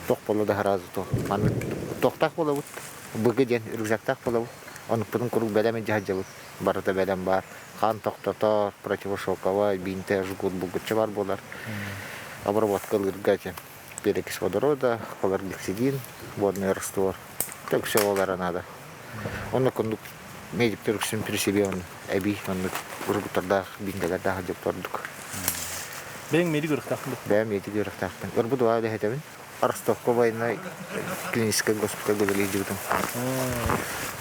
Ток болу да харазы то. Аны токтак болу. Быгы ден рюкзактак болу. Аны пудун курук белемен жахажабыт. Барата белем бар. Хан токтотор, противошоковой, бинте, жгут, бугуча бар болар. Обработка лыргача. Перекись водорода, хлоргексидин, водный раствор. Так все олара надо. Оны күндік медиктер үшін при себе он әбей, оны ұрбұттарда, бинделерді жеп тұрдық. Бәң медик ұрықтақпын? Бәң медик ұрықтақпын. Ұрбұды бағы да әтемін. Арыстовқа байына клинический госпиталь көбелей жүрдім.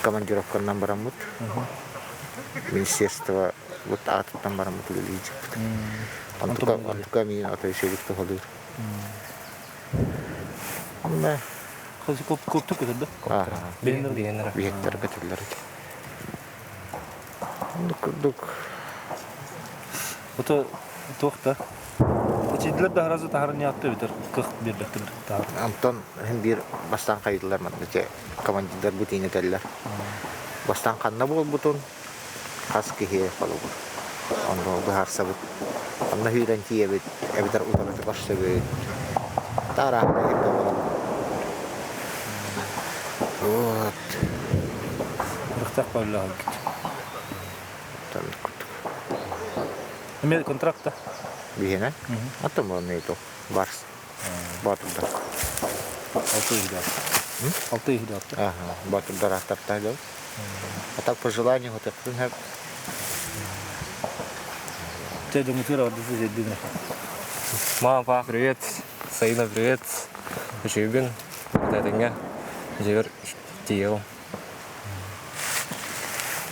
Командировканнан барам бұд. Министерство атыттан барам бұд көбелей жүрдім. Антука мен ата үшелікті қолдыр. Көптік көтірді? Бейіндер көтірлер. Күрдік. Оты тоқта. Чейділер да харазы тахарын яқты бетер? Қық бербекті бір тахар? Антон бір бастан қайдылар мәдінше командирлер бұтейін өтелілер. Бастан қанна бол бұтын қас кехе қалу бұр. Онда бұхарса бұт. Онда хүйрен тие бет, әбітер ұтараты қашса бет. Тарағына ерді болам. Вот. Рықтақ бәлі ағыл кет. Емел контракта? Бейіне? Аттым оны еті барс. Батырдар. 6 егді. 6 егді апты? Батырдар ақтаптайды. А так по желанию вот это. Ты думаешь, что ты здесь делаешь? Мама, папа, привет. Саина, привет. Жюбин. Дяденька. Жевер тиел.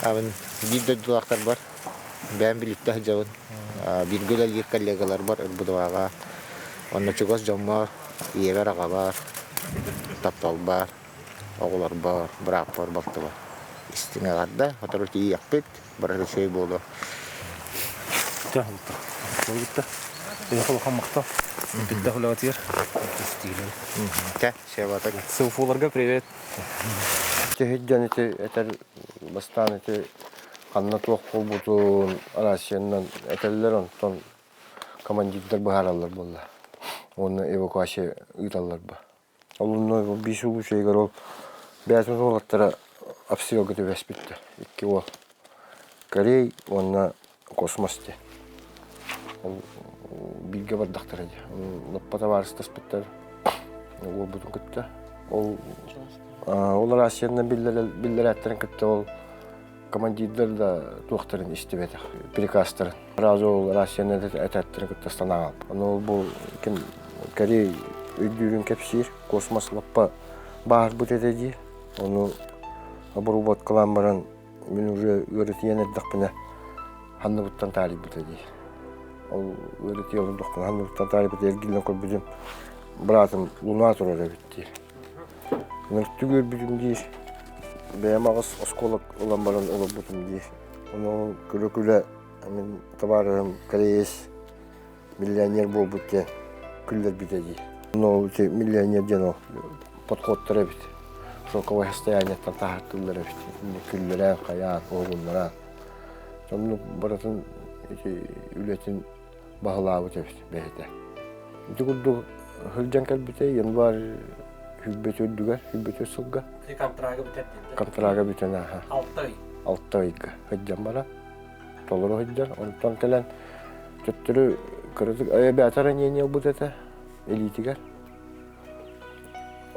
Авын бирде дулактар бар. Бәм билетте жабын. Биргелер коллегалар бар ырбыдага. Онна чугас жаммар, иегер ага бар. Таптал бар. Оғылар бар, бірақ бар бақты бар. Истине ғадда, атар өте яқпет, бір шөй болды. Тәхілді. Болғытта. Еқыл қамақта. Бітті құлағатыр. Тә, шебатар. Сылфуларға привет. Tehidjan iti etel bastan iti kanna tuaq bol butun Arasiyandan eteller onton komanditler baharallar bolla. Onu evakuasiya ıtallar ba. Olunna bir şu şeyler ol. Beyazın olatlara обстрел götü vespitti. İki o. Korey ona kosmosti. Bilge var doktor edi. Lapata varsa spitter. O butun gitti. Олар Асиядан биллер әттірін күтті ол командирлер да туақтарын істебеді, прикастарын. Разы ол Асиядан әттірін күтті станаға алып. Ол бұл Корей өйдерін кәпсер, космос лаппа бағыр бұт әдеді. Оны обрубот қылан баран мен уже өретін әддіқпіне ханны бұттан тарих бұт әдеді. Ол өретін елдіқпіне ханны бұттан тарих бұт әдегілден көрбедім. Братым лунатор әрі бітті. Түгөр бүтін дейір. Бәйім ағыз осколық ұлан баран ұлы бұтын дейір. Оның күлі-күлі табарым Кореес миллионер бол бұтте күллер біті дейір. Оның миллионерден ол подходтары біті. Шоковай состояниеттен тағырттылары біті. Күллерен, қаян, оғынларан. Сонның баратын үлетін бағылағы бұты біті бәйді. Түгілді хылжан кәл ен бар Hübbet öldüger, hübbet ösülge. Kontraga biten dedi. Kontraga biten aha. 6 ay. 6 ayga. Hıccan bana. толору хыджар, онтон келен төттөрү кырытык бәтара не бут это элитигер.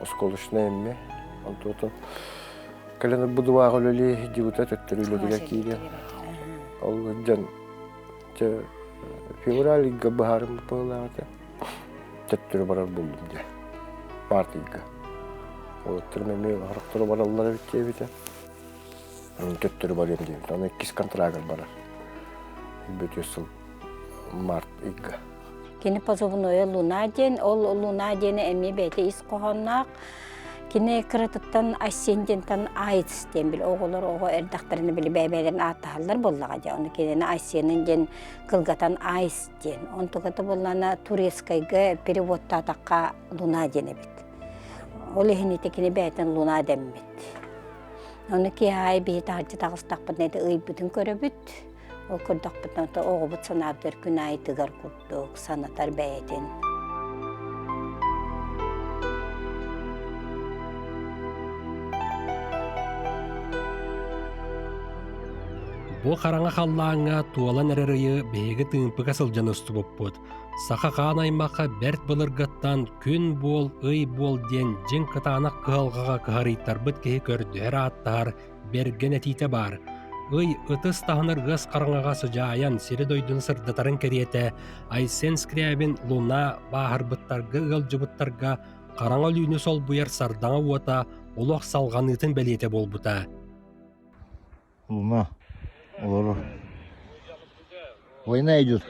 Осколышна эмме. Онтон келен будуа голели дигута төттөрү ледиге кире. Ол жан те февраль бахарым пылаата. Төттөрү барар булдум же. Партийга. Ол термеме характер бараллар бите. Төттөрү бар эмди. Аны 2 контрагт бар. Бүтөсүл март игга. Кини позовное луна ден, ол луна дени эми бете ис кохоннак. Кини кырытыттан айсендентан айц ден бил оголор ого эрдактарыны били бәбәләрен аталар боллага ja. Оны кини айсенен ден кылгатан айс ден. Онтугаты боллана турецкайга переводта такка луна дени бит. Ол эхинете кини бәтен луна ден бит. Оны ки ай бит арты тагыстак бит ый бүтүн көрөбүт. Ол көрдік бұтын оғы бұт санабдыр күн айтығар күрттік санатар бәйден. Бұл қараңа қаллаңа туалан әріріі бәйгі тыңпыға сылжан ұсты бұппыд. Сақа қан аймаққа бәрт бұлырғаттан күн бол, ый бол ден жен қытанақ қығалғаға қығарыйтар бұт кеге көрдігер аттар берген әтейті бар. Ый ытыс тағыныр ғыз қараңаға сұжаян сері дойдың сырдатарын кереті Айсен Скрябин луна бағырбыттарға ғылжыбыттарға қараңа лүйіні сол бұяр сардаңа уата олық салған үтін бәлеті бол бұта. Луна. Олар. Война идет.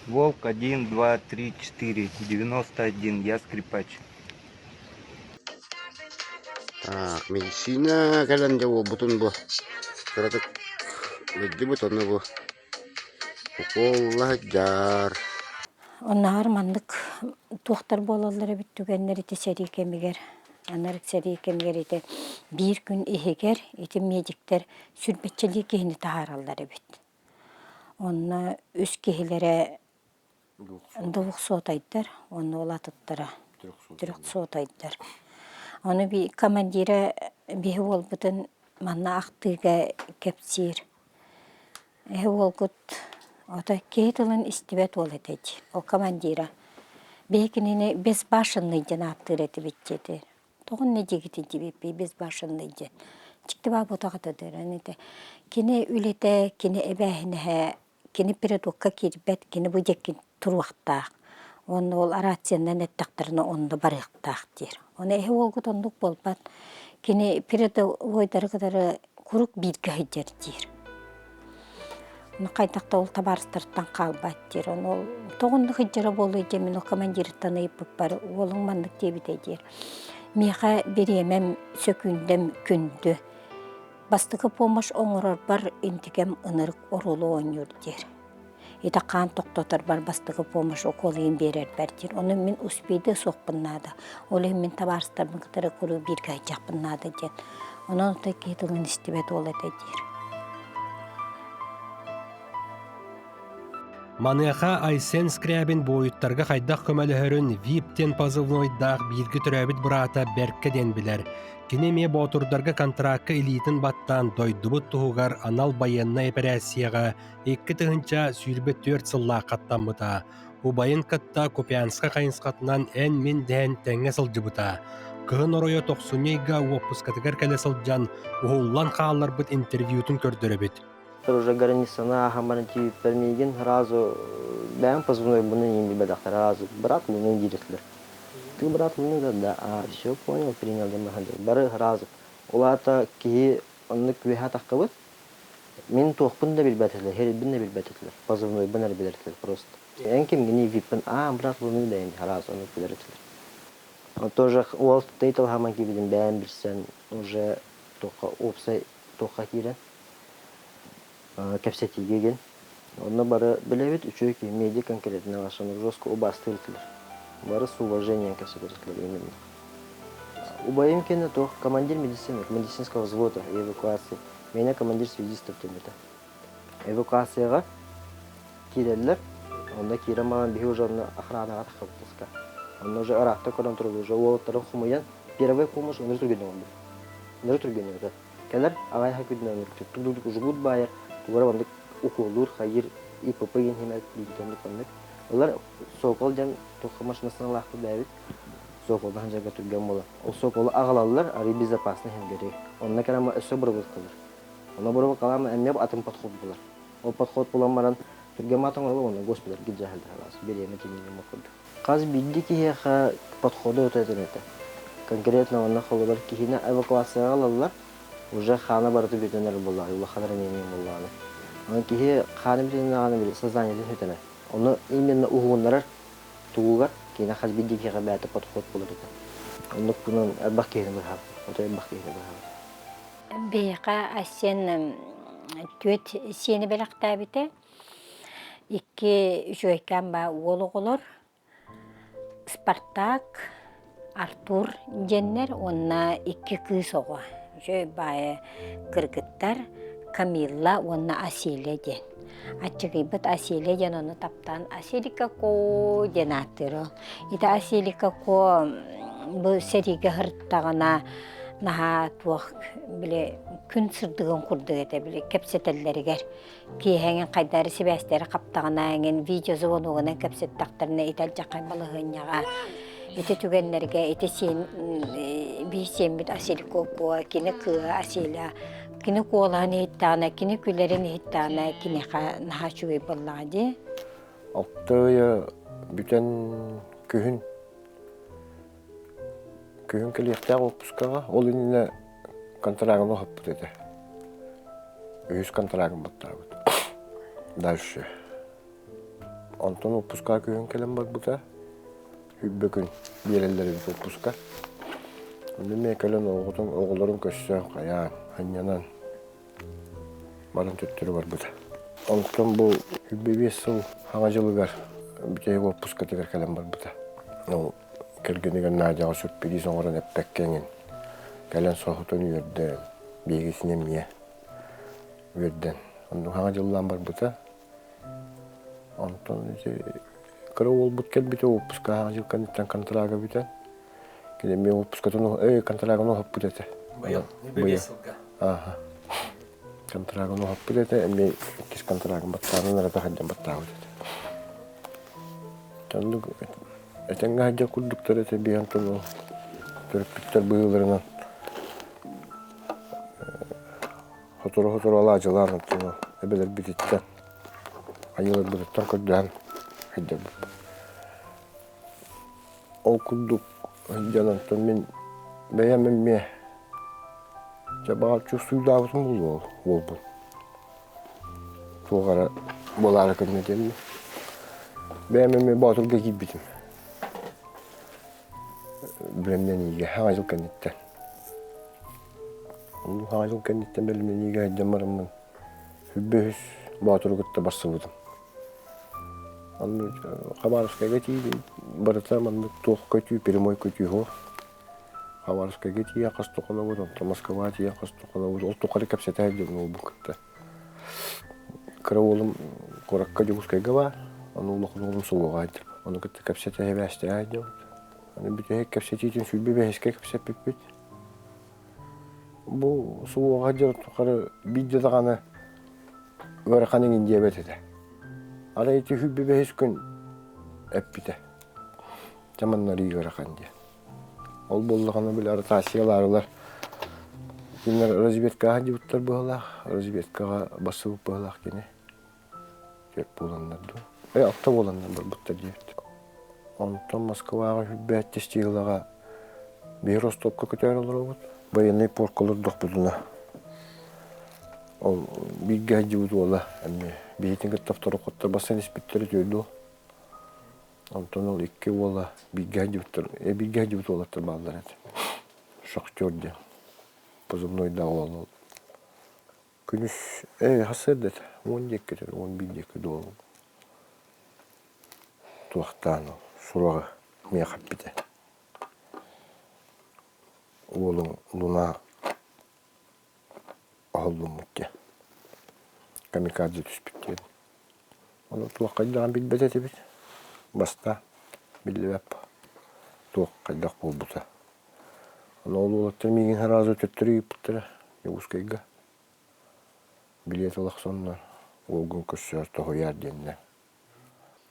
Волк 1, 2, 3, 4, 91, я скрипач. Так, медицина кәлән де ол бұтын бұл. Қыратық өдді бұтыны бұл. Уколла жар. Оннағар мандық туқтар болалары бүттігенлер еті сәрі кемігер. Анарық сәрі кемігер еті бір күн ехегер, еті медиктер сүрбетчілі кейіні тағаралары бүт. Онна үс кейілері дұлық соотайдар, оны олатыттыра. Дүрік соотайдар. Оны bir командира bir olbudun manna aqtıga kepsir. Olgut ota keytılın istibet oladeci. O komandira. Bekinini bez başınlıydı naptıreti bitcedi. Toğun ne cigiti gibi bez başınlıydı. Çıktı bab otaqatıdır. Kini ülete, kini ebehine, kini piradokka kirbet, kini bujekin turvaqtaq. Onu ol aratsiyenden ettaktarını onda barıqtaqdir. Onu olgut onduk bolbat. Kini pirada oydarı kadarı kuruk birge hıcırdir. Onu qaydaqta ol tabarыстырттан qalbatdir. Onu toğunlu hıcırı bolu jemin o komandiri tanıyıp bar. Olun mandık debitedir. Meha beremem sökündem kündü. Bastıqı pomoş oңырар бар intigem ınırık orulu oynurdir. Ita kan toktotar bar bastığı pomoş okoluyun berer berdir. Onu min uspeyde soqpınnadı. Olayım min tabarstar min qıtara kuru bir gaycaqpınnadı den. Onun da ketılın istibet oladıdır. Маныха Айсен Скрябин бойыттарға қайдақ көмәліхерін виптен пазылнойдақ біргі түрәбіт бұрата бәркке ден білер. Кенеме ботурдарға контракка элитін баттан дойдубыт тұғығар анал байынна операцияға 2 тығынча сүйірбет 4 сылла қаттан бұта. Убайын катта Копианска қайынсқатынан ән мен дән тәңе сылжы бұта. Кығын оройы тоқсунейға уоппускатығар кәлі сылжан ұғылан қағалар бұт интервьютын көрдірі біт. Уже границана хаманти пермиген разу бәм позвонил буны им бедахтар разу брат буны директор. Ты брат буны да, все понял, принял да маханды. Бары разу. Улата ки онны квеха таққыбыт. Мен тоқпын да билбәтелер, хербин да билбәтелер. Позвонил бунар билерлер просто. Энким гени випен, брат буны да инде разу оны билерлер. Он тоже ол тейтл хаманки биден бәм бирсен уже тоқа опсай тоқа кирен. Кепсетиге ген. Онна бары білебет үшөйки меди конкретно вашаны жестко убастыртылар. Бары с уважением ко всему именно. Убаим кене то командир медицинского взвода и эвакуации. Меня командир связистов темета. Эвакуацияга киреллер. Онда кираман бихи уже охранага тахыптыска. Он уже арахта көрөн турду, уже олоттарын хумуян первый помощь он тургенен. Нер тургенен да. Келер агай хакыдынан турдук жугут байер. Тугара бандык укулур хайыр ипопа ген хемет билгенлик бандык. Олар сокол жан тоққа машинасына лақты бәбит. Соколдан жага түрген бола. Ол соколы ағалалар ари безопасны хемгери. Онна карама өсө бұрыбыз қылыр. Онна бұрыбы қалама әммеп атын подход болар. Ол подход боламаран түрген матан олы онна госпиталь гиджахалды халас. Береме кемені мақылды. Қаз билді кихеха подходы өтетін еті. Конкретно онна қолылар кихіне эвакуацияға алалар. Уже хана барыты бетенер болар. Улы хадыр немен болары. Оны кихе ханы бітенен ағаны білі созданиятын өтені. Оны именно уғынлар туғығар кейіне қаз билді кихеха бәті подход болар еті. Оны бұнын әрбақ кейіне бір хабы. Оты әрбақ кейіне бір хабы. Бейқа асен төт сені біліқта біті. Икки жойкан ба олы қолыр. Спартак, Артур женнер, онна икки кыз оға. Жой бай кыргыттар, Камилла, онна Аселия ден. Ачығыбыт Аселия ден оны таптан Аселика ко ден аттыры. Ита Аселика ко бұл сериге ғырттағына наға туақ біле күн сырдығын құрдығы еті біле кәпсетелерігер. Кейхәңін қайдары себәстері қаптағына әңін видеозы онуғынан кәпсеттақтарына итәл жақай балығынyaға. Ити түгенлерге, ити сен біт Аселика ко, кені кығы Аселия, кені қолағын еттағына, кені күлерін еттағына, кені наға шуғай болағады. Алтыya бүтән күхін келектәк отпускаға, ол иніне контрагын оғып бұд еді. Өйіз контрагын бұттағыд. Дальше. Антон отпускаға күхін келем бар бұта. Хүббі күн белелері біз отпуска. Онды мен келен оғыларын көшсен қаян, ханянан. Барын төттірі бар бұта. Антон бұл хүббі 5 жыл хаңа жылығар бүтәйі отпуска тегер келем бар бұта. Келгенеген Надяға сүртпеди соңырын әппәккенген. Кәлен соғытын үйерден, бейгесіне мие үйерден. Онды хаңа жылдан бар бұта. Антон кірі ол бұт кел біте отпуска хаңа жыл кәнеттен контрага бітен. Келе мен отпускатын контрагын оғып бұт әті. Контрагын оғып бұт әті, әме кес контрагын баттағын әрі қаден баттағы бұт әті. Этенга хаджа курдуктар эте биянтон төрөппүттөр быйылырынан хоторо алажыларын эбелер бититтен айылыр бутуттан көрдөһөн хаджа ол курдук хаджанантон мен бэйэмэмме жабаға чувствуйдабытын бул ол тугара болары көрмедемми бэйэмэмме батылга кийбитим Білімнен еге хаңа жыл кәнеттен. Хаңа жыл кәнеттен білімнен еге әдден барымын. Хүббе хүс батыры күтті басы бұдым. Хабаровская кетейді барыта манды тоқ көтүй, перемой көтүй хор. Хабаровская кетей яқас тоқына бұд, Москва яқас тоқына бұд. Ол тоқары кәпсеті әдден ол бұл күтті. Кірі олым қораққа жүгіскайға бар, оны олықын олым сұлуға әдден. Оны күтті кәпсеті әбәсті әдден. Аны бүтәйік кәпсетейтін сүлбе бәйіске кәпсет бөппет. Бұл суыға жыр тұқары бидді дағаны өріқаның инде бәт еді. Ара еті хүлбе бәйіс күн әппеті. Жаманлар үй өріқан де. Ол болдығаны біл ары тасияларылар. Кенер разведкаға жібіттар бұғылақ, разведкаға басы бұп бұғылақ кене. Кеп боланларды. Алта боланлар бір бұттар жебіт. Онтон Москваға хүббе әттестиғылаға бейір остопқа көтер олар оғыд. Военный порк олар доқ бұдына. Ол бейгі әджі бұды ола. Бейтінгі таптары қоттар басан еспеттері жөйді ол. Онтон ол екке ола бейгі әджі бұды олаттыр бағылар әді. Шоқтер де. Позывной да ол. Күніш, хасыр дәді. 10 деккетер, 11 деккеді ол. Туақтан ол. Сураға мен қаппеті. Олың луна алдым мұтте. Камикадзе түспеттен. Оны туақ қайдаған білбет әті бет. Баста білі бәп. Туақ қайдақ бол бұта. Оны ол олаттыр меген разы төттірі еп бұттыры. Еғыз кайға. билет олақсонна олгун көссөр тоғыяр денне.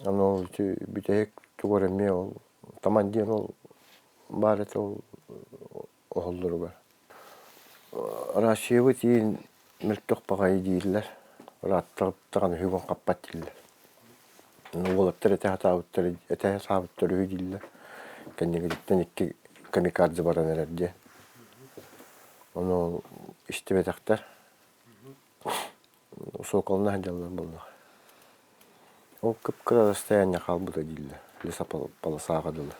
Аны бүтәйік туғыраме ол таман ден ол бар еті ол оғылдыры бар. Рашиевы тейін мүлттіқ бағайы дейілер. Раттығыптығын үйгін қаппат дейілер. Олаттыр әтәе сабыттыр үй дейілер. Кәнегеліктен екі камикадзе баран әрерде. Оны ішті бетақтар. Соқалына жалар болды. Ол күп-күр расстояние қалбыда дейілер. Леса полосаға дылы.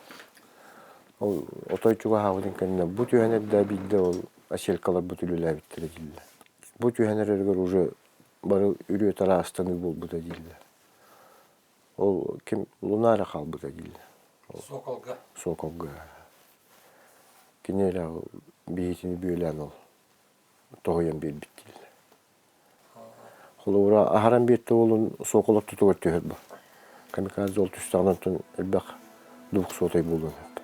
Ол отой чуға хавудын кәніне бұт үйәнер да білді ол ашелкалар бұт үлілі әбіттері дейілер. Бұт үйәнер әргер уже бары үрі тара астаны бол бұда дейілер. Ол кем лунара қалбыда дейілер. Соколга. Соколга. Кенелі бейетіні бөйлән ол. Тоғыян бейт дейілер. Қолы ұра ағаран бетті олын соқолық тұты көрті өт бұл. Камикадзе ол түстағынан түн әлбәқ дұқ сотай болуын өп.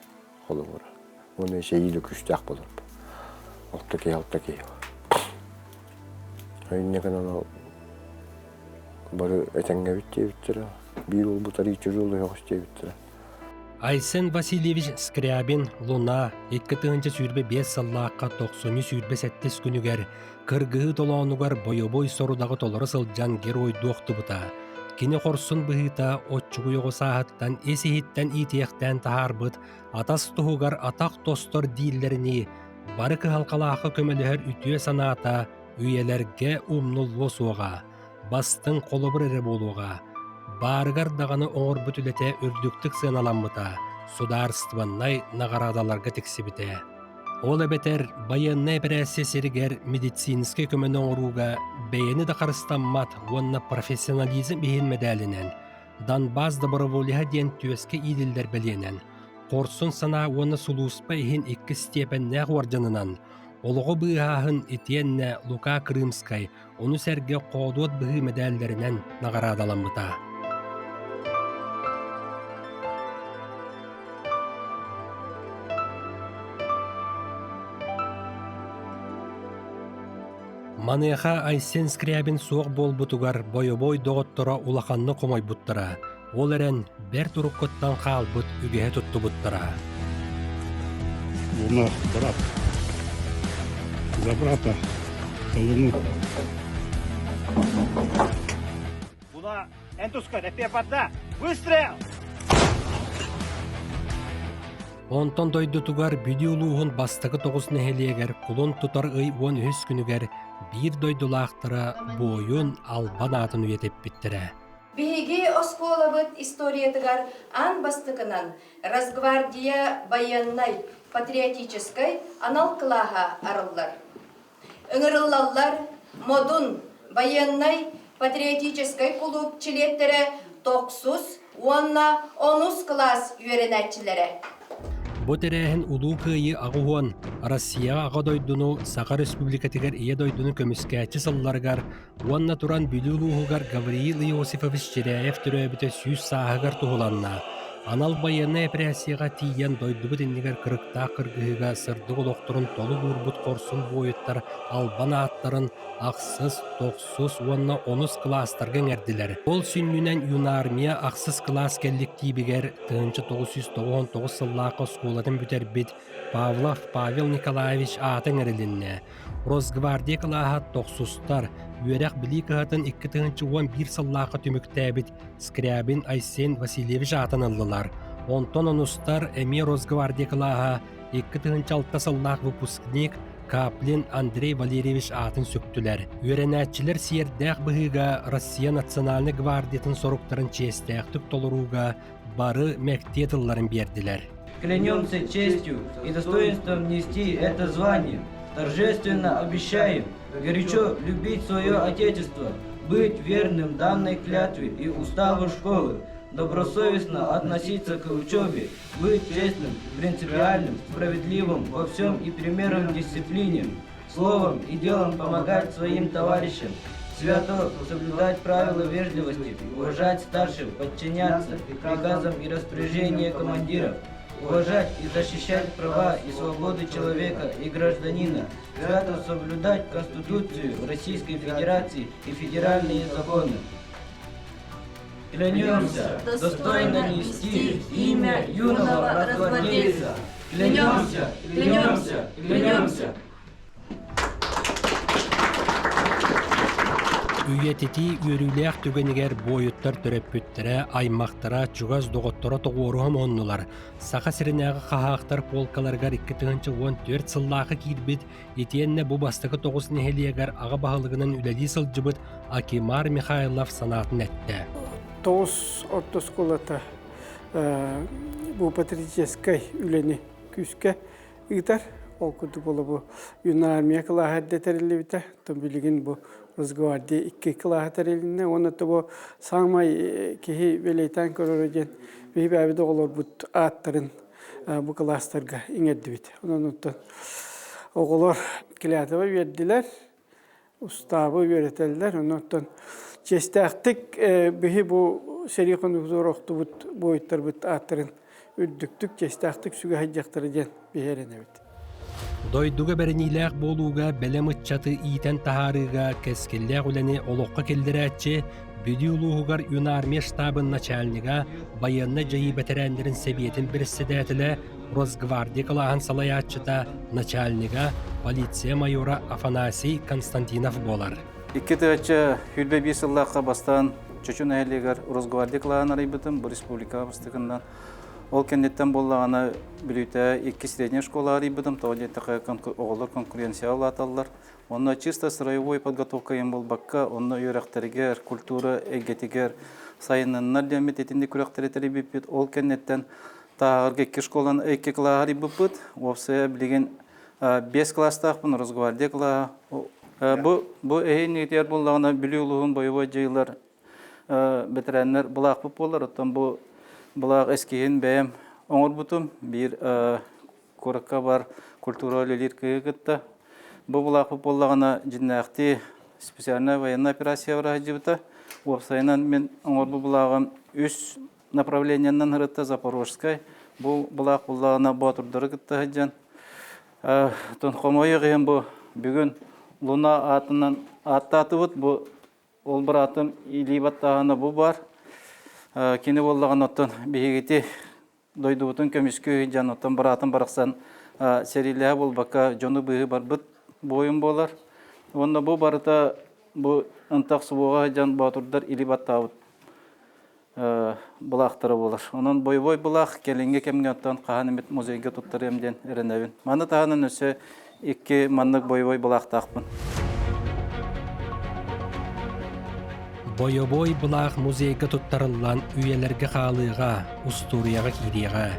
Қолы ұра. Оны еше елі күшті ақ болыр. Алта кей. Айыннеген ана бары әтәңге бітте біттірі. Bir ol bu tarih çocuğu yok işte bitti. Aysen Vasilyevich Skryabin Luna 2-nji sürbe 5 sallaqqa 90 sürbe 7 günüger kırgığı dolağınugar boy sorudağı toları sılcan geroy doqtu buta. Kini qorsun bıhıta otçugu yoğu sahattan esihitten itiyekten taharbıt atas tuhugar atak dostor dillerini barıkı halkalaqı kömelüher ütüye sanata üyelerge umnullu soğa bastın kolubur ere boluğa Bargar dağını oğur bütülete ördüktük sığınalanmıta, sudarstvanay nagaradalарға teksibite. Ол әбетер байынны бірәсе серігер медицинске көмені оңыруға бәйіні да қарыстанмат онна профессионализм бейін медалінен, Донбасс доброволиға ден түйеске иділдер бәленен, Қорсын сана оны сулуспа ехін 2 степенне ғуаржанынан, Олығы бұғағын етенне Лука Крымскай, оны сәрге қоғдуат бұғы медалдерінен нағарадаланмыта. Маныха Айсен Скрябин соқ бол бұтығар бойы-бой доғыттыра улақанны қомай бұттыра. Ол әрен бәр тұрып көттан қал бұт үгеге тұтты бұттыра. Луна, брат. За брата. За Луну. Луна, Энтуска, на пепадна. Выстрел! Онтон дойды тугар бүді улуғын бастығы 9 нәхелегер құлын тұтар үй 13 күнігер bir doydulaqtıra boyun alban atını yetip bittire. Биги осколовыт историятыгар ан бастыкынан Росгвардия военной патриотической аналкылаға арыллар. Үңіріллалар модун военной патриотической клуб чилеттері 9-10 класс үйеренәтчілері. Бу терәһен улуу кыйы агуон Россияга агадойдуну Саха Республикатыгар ие дойдуну көмүскәчи сылларгар уанна туран бүлүүлүүгар Гавриил Иосифович Черяев төрөбүтө 100 саагар тухуланна. Анал байыны операцияга тиен дойдубут иннигер кырыкта кыргыга сырдык олокторун толу бурбут корсун бойуттар албан аттарын аксыз, токсуз, уанна 10 класстарга эрдилер. Ол сүннүнен юнармия аксыз класс келликтибигер 1999 сыллаакы сколатын бүтербит Павлов Павел Николаевич атын эрилинне. Росгвардия кылааха токсустар, үерек биликаатын 2011 сыллаакы түмүктәбит Скрябин Айсен Васильевич атын ыллылар. Онтон онустар эми Росгвардия кылааха 2006 сыллаак выпускник Каплин Андрей Валерьевич атын сөктүлер. Үеренәтчилер сиердәк быһыга Россия национальный гвардиятын соруктарын честәктик толуруга бары мәктетылларын бердилер. Клянемся честью и достоинством нести это звание. Торжественно обещаем горячо любить свое Отечество, быть верным данной клятве и уставу школы, добросовестно относиться к учебе, быть честным, принципиальным, справедливым во всем и примером дисциплине, словом и делом помогать своим товарищам, свято соблюдать правила вежливости, уважать старших, подчиняться приказам и распоряжениям командиров, уважать и защищать права и свободы человека и гражданина, свято соблюдать Конституцию Российской Федерации и федеральные законы. Клянемся достойно нести имя юного росгвардейца. Клянемся, клянемся, клянемся. Үйетити үйрүлээх түгенигер бойуттар төрөппүттэрэ аймактара чугас доготтора тоғуорухам оннулар. Саха сиринэғы қахақтар полкаларгар 2014 сыллаақы кирбит, етиенне бу бастықы 9 нехелиегер аға бағылығынан үләли сылжыбыт Акимар Михайлов санатын әтті. 9 ортосколата бу патриотической үләни күске ыйтар. Ол күді болы бу юна армия кылаға әддетерілі біті. Том білігін бу Росгвардия 2 кылаға тәреліне. Оны бу саңмай кехи белейтен көрөрөген бейбі әбіді олар бұд аттарын бу кыластарға иңерді біті. Онын оғылар кілятыва верділер, уставы веретелілер. Онын жестәқтік бейі бу сериқын ұзор оқты бұд бойыттар бұд аттарын үрдіктік жестәқтік сүгі хаджақтары ден бейеріне біті. Дойдуга бәріниләқ болуға бәлем ұтчаты ийтен тахарыға кәскелләқ үләне олыққа келдірәтчі бүді ұлуғығар юна армия штабын начальнига байынна жайы бәтәрәндерін сәбиетін бірістедәтілі Росгвардия кылахан салаятчыта начальнига полиция майора Афанасий Константинов болар. Икки тыгачы хүлбе бисыллаққа бастан чөчін әйлегер Росгвардия кылахан арайбытым бұл республика бастығынан. Ол кеннеттен боллағана білуіті 2 средняя школа арайбытым, тоғалеттіқі оғылар конкуренциялы аталылар. Онна чисто сырайвой подготовка ем бол баққа, онна үйрәқтәрігер, культура, әгетігер, сайыныннар дәмет етінде күрәқтәреттері біппет. Ол кеннеттен тағырғы 2 школан 2 клаға арайбыппыт. Опсы білген 5 класстақпын, Росгвардия клаға. Бұл әйін егер боллағана білу ұлығын бойывай жайлар бітірәнлер бұлақ болар. Оттан бұл бұлақ әскейін бәйім оңыр бұтым, бір көрікқа бар культура өлелер күйгітті. Бұл бұлақ болағына жиннақты специальная военная операция бар әжібіті. Опсайынан мен оңыр бұлағым 3 направлениянан ғырытты Запорожскай. Бұл бұлақ болағына батырдыры күтті әжен. Қомойы ғайын бұл бүгін Луна атынан аттаты бұд. Ол бір атым илибаттағаны бұл бар. Кені болдаған оттан бейгеті дойды бұтын көміскі жан оттан баратын барақсан сериліға бол баққа жоны бұғы бар бұд бойын болар. Онда бұл барыта бұл ұнтақ суыға жан батырдар илибаттауыд бұлақтары болар. Онын бой-бой бұлақ келінге кемге оттан қаған емет музейге тұттыр емден әрінәвін. Маны тағанын өсі 2 маннық бой-бой бұлақтақпын. Бойобой бұлақ музейға тұттарылан үйелерге қалыға, устурияға кирияға.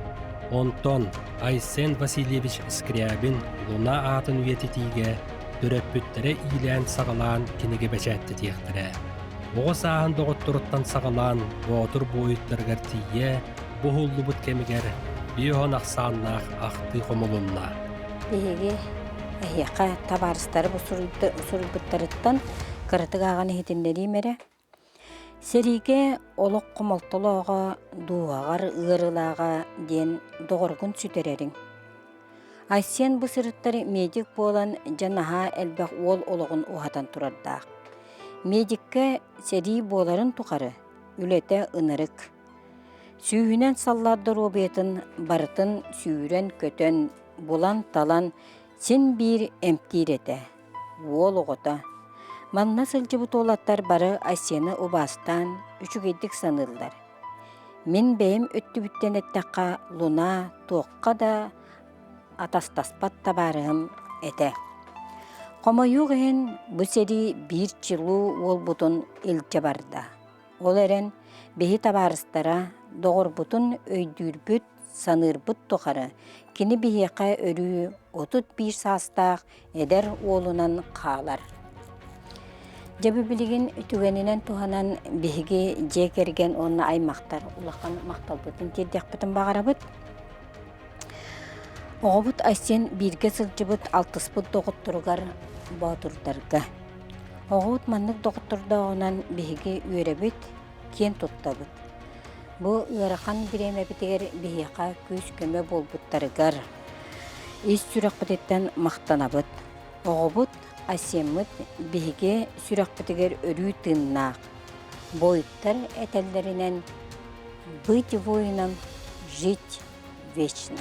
Онтон Айсен Васильевич Скрябин Луна атын үйететіге дүрөппүттері илән сағалан кенеге бәчәтті тектірі. Бұғы сағын доғыттырыттан сағалан бұғытыр бойыттырғар тие, бұғылы бұд кемігер бейон ақсаннақ ақты қомылынна. Беге әйеқа табарыстары бұсырбыттарыттан қырытық ағаны хетіндері мере. Сериге олық құмалтылыға, дуағар ұғырылаға ден доғырғын сүтерерін. Айсен бұсырыттары медик болан жанаға әлбәқ ол олығын ұғатан тұрардақ. Медикке сери боларын тұқары, үлеті ұнырық. Сүйінен салларды робетін, барытын сүйірен көтен, болан талан, сен бір әмтиреті, ол ұғыта. Манна сылжыбыт олаттар бары Айсені убастан үчүгейдік санылдар. Мен бәйім өтті бүттен әттіққа Луна тоққа да атастаспат табарығым әті. Қомайуғын бұсери бір чылу ол бұтын үлчі барда. Ол әрін бейі табарыстара доғыр бұтын өйдүрбүт санырбыт тоқары. Кені бейеқа өрі 31 састақ әдер олынан қалар. Жабы білген үтігенінен туғанан бейге жекерген онына аймақтар ұлақан мақтал бұтын тердек бұтын бағара бұт. Оғы бұт Айсен бірге сылжы бұт 60 бұт доғыттырғар баутырдарға. Оғы бұт маннық доғыттырда онан бейге өре бұт кен тұтта бұт. Бу ырахан биреме битигер бияка күз көмө болбуттарыгар. Ис сүрәкбеттен мактанабыт. Огобут асеммыт биге сүрәкбеттегер өрүү тыннак. Бойттар этеллеринен быть воином, жить вечно.